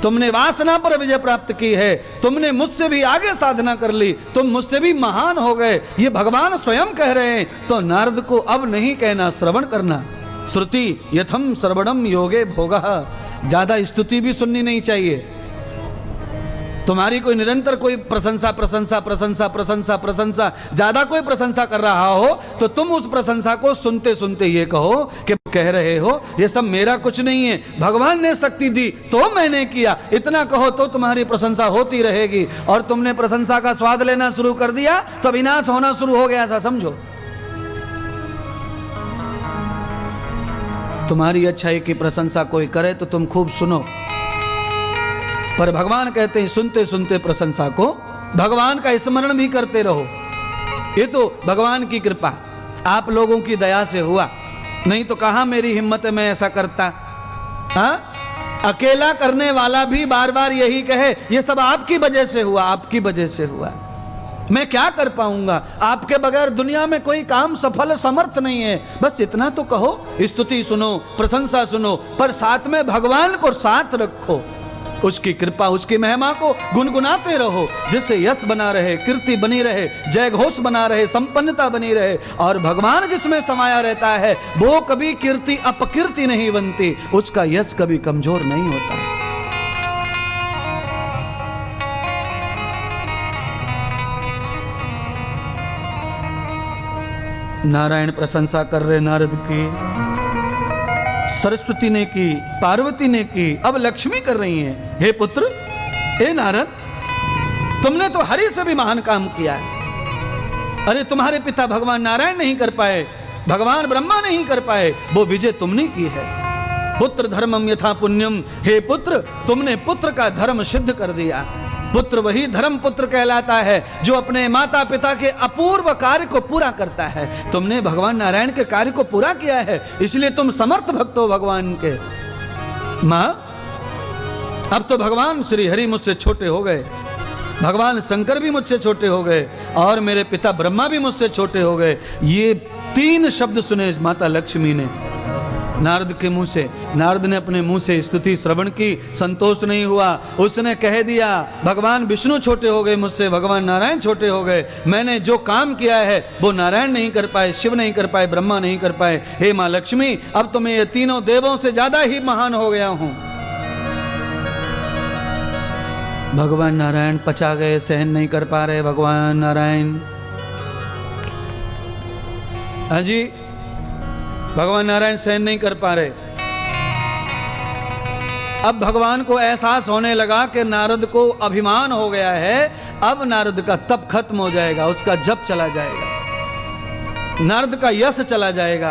तुमने वासना पर विजय प्राप्त की है, तुमने मुझसे भी आगे साधना कर ली, तुम मुझसे भी महान हो गए, ये भगवान स्वयं कह रहे हैं। तो नारद को अब नहीं कहना, श्रवण करना। श्रुति यथम श्रवणम योगे भोगः। ज्यादा स्तुति भी सुननी नहीं चाहिए। तुम्हारी कोई निरंतर कोई प्रशंसा प्रशंसा प्रशंसा प्रशंसा प्रशंसा ज्यादा कोई प्रशंसा कर रहा हो तो तुम उस प्रशंसा को सुनते सुनते ये कहो कि कह रहे हो ये सब मेरा कुछ नहीं है, भगवान ने शक्ति दी तो मैंने किया, इतना कहो तो तुम्हारी प्रशंसा होती रहेगी। और तुमने प्रशंसा का स्वाद लेना शुरू कर दिया तो विनाश होना शुरू हो गया, ऐसा समझो। तुम्हारी अच्छाई की प्रशंसा कोई करे तो तुम खूब सुनो, पर भगवान कहते हैं सुनते सुनते प्रशंसा को भगवान का स्मरण भी करते रहो। ये तो भगवान की कृपा, आप लोगों की दया से हुआ, नहीं तो कहां मेरी हिम्मत है मैं ऐसा करता। हाँ, अकेला करने वाला भी बार बार यही कहे ये सब आपकी वजह से हुआ, आपकी वजह से हुआ, मैं क्या कर पाऊंगा, आपके बगैर दुनिया में कोई काम सफल समर्थ नहीं है। बस इतना तो कहो, स्तुति सुनो, प्रशंसा सुनो, पर साथ में भगवान को साथ रखो, उसकी कृपा उसकी महिमा को गुनगुनाते रहो, जिससे यश बना रहे, कीर्ति बनी रहे, जय घोष बना रहे, संपन्नता बनी रहे। और भगवान जिसमें समाया रहता है वो कभी कीर्ति अपकीर्ति नहीं बनती, उसका यश कभी कमजोर नहीं होता। नारायण प्रशंसा कर रहे नारद की, सरस्वती ने की, पार्वती ने की, अब लक्ष्मी कर रही हैं। हे पुत्र, हे नारद, तुमने तो हरि से भी महान काम किया है। अरे तुम्हारे पिता भगवान नारायण नहीं कर पाए, भगवान ब्रह्मा नहीं कर पाए, वो विजय तुमने की है। पुत्र धर्मम यथा पुण्यम, हे पुत्र तुमने पुत्र का धर्म सिद्ध कर दिया। पुत्र वही धर्म पुत्र कहलाता है जो अपने माता पिता के अपूर्व कार्य को पूरा करता है। तुमने भगवान नारायण के कार्य को पूरा किया है, इसलिए तुम समर्थ भक्त हो भगवान के। मां, अब तो भगवान श्री हरि मुझसे छोटे हो गए, भगवान शंकर भी मुझसे छोटे हो गए और मेरे पिता ब्रह्मा भी मुझसे छोटे हो गए। ये 3 शब्द सुने माता लक्ष्मी ने नारद के मुंह से। नारद ने अपने मुंह से स्तुति श्रवण की, संतोष नहीं हुआ, उसने कह दिया भगवान विष्णु छोटे हो गए मुझसे, भगवान नारायण छोटे हो गए, मैंने जो काम किया है वो नारायण नहीं कर पाए, शिव नहीं कर पाए, ब्रह्मा नहीं कर पाए। हे माँ लक्ष्मी, अब तो मैं ये तीनों देवों से ज्यादा ही महान हो गया हूं। भगवान नारायण पचा गए, सहन नहीं कर पा रहे भगवान नारायण। हाँ जी, भगवान नारायण सहन नहीं कर पा रहे। अब भगवान को एहसास होने लगा कि नारद को अभिमान हो गया है, अब नारद का तप खत्म हो जाएगा, उसका जप चला जाएगा, नारद का यश चला जाएगा।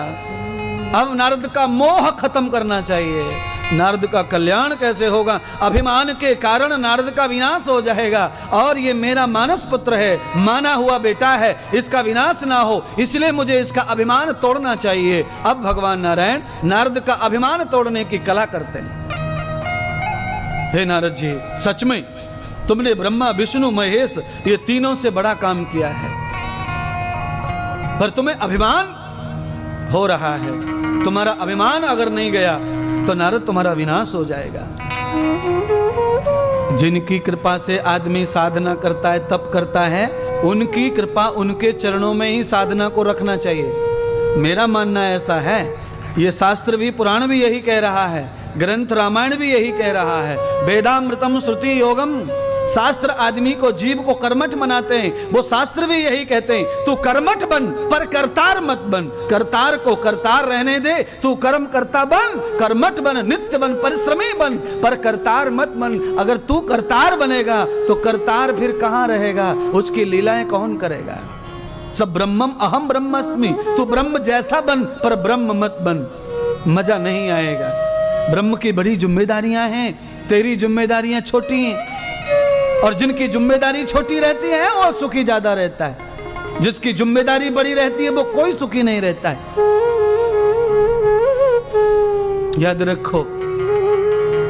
अब नारद का मोह खत्म करना चाहिए। नारद का कल्याण कैसे होगा? अभिमान के कारण नारद का विनाश हो जाएगा। और ये मेरा मानस पुत्र है, माना हुआ बेटा है, इसका विनाश ना हो, इसलिए मुझे इसका अभिमान तोड़ना चाहिए। अब भगवान नारायण नारद का अभिमान तोड़ने की कला करते हैं। हे नारद जी, सच में तुमने ब्रह्मा विष्णु महेश ये तीनों से बड़ा काम किया है, पर तुम्हें अभिमान हो रहा है। तुम्हारा अभिमान अगर नहीं गया तो नारद तुम्हारा विनाश हो जाएगा। जिनकी कृपा से आदमी साधना करता है, तप करता है, उनकी कृपा उनके चरणों में ही साधना को रखना चाहिए। मेरा मानना ऐसा है, ये शास्त्र भी पुराण भी यही कह रहा है, ग्रंथ रामायण भी यही कह रहा है। वेदामृतम श्रुति योगम, शास्त्र आदमी को जीव को कर्मठ बनाते हैं, वो शास्त्र भी यही कहते हैं तू कर्मठ बन पर करतार मत बन। करतार को करतार रहने दे, तू कर्म करता बन, कर्मठ बन, नित्य बन, परिश्रमी बन, पर करतार मत बन। अगर तू करतार बनेगा तो करतार फिर कहां रहेगा, उसकी लीलाएं कौन करेगा? सब ब्रह्मम अहम ब्रह्मस्मि, तू ब्रह्म जैसा बन पर ब्रह्म मत बन, मजा नहीं आएगा। ब्रह्म की बड़ी जिम्मेदारियां हैं, तेरी जिम्मेदारियां छोटी हैं, और जिनकी जिम्मेदारी छोटी रहती है वो सुखी ज्यादा रहता है, जिसकी जिम्मेदारी बड़ी रहती है वो कोई सुखी नहीं रहता है। याद रखो,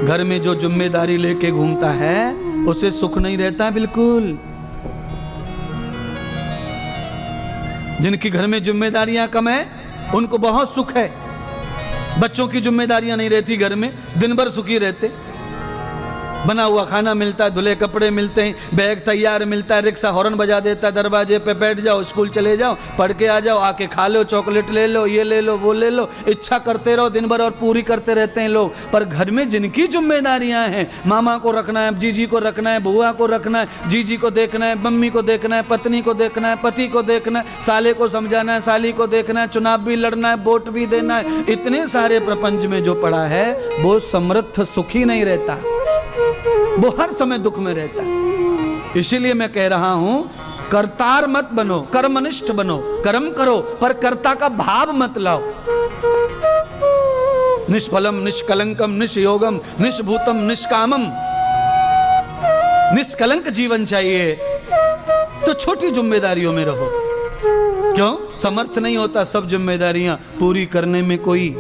घर में जो जिम्मेदारी लेके घूमता है उसे सुख नहीं रहता बिल्कुल। जिनकी घर में जिम्मेदारियां कम है उनको बहुत सुख है, बच्चों की जिम्मेदारियां नहीं रहती घर में, दिन भर सुखी रहते। बना हुआ खाना मिलता है, धुले कपड़े मिलते हैं, बैग तैयार मिलता है, रिक्शा हॉर्न बजा देता है, दरवाजे पे बैठ जाओ, स्कूल चले जाओ, पढ़ के आ जाओ, आके खा लो, चॉकलेट ले लो, ये ले लो, वो ले लो, इच्छा करते रहो दिन भर और पूरी करते रहते हैं लोग। पर घर में जिनकी जिम्मेदारियां हैं, मामा को रखना है, जीजी को रखना है, बुआ को रखना है, जीजी को देखना है, मम्मी को देखना है, पत्नी को देखना है, पति को देखना है, साले को समझाना है, साली को देखना है, चुनाव भी लड़ना है, वोट भी देना है, इतने सारे प्रपंच में जो पड़ा है वो समृद्ध सुखी नहीं रहता, वो हर समय दुख में रहता है। इसीलिए मैं कह रहा हूं, कर्तार मत बनो, कर्मनिष्ठ बनो, कर्म करो पर कर्ता का भाव मत लाओ। निष्फलम निष्कलंकम निष्योगम निष्भूतम निष्कामम, निष्कलंक जीवन चाहिए तो छोटी जिम्मेदारियों में रहो। क्यों? समर्थ नहीं होता सब जिम्मेदारियां पूरी करने में कोई।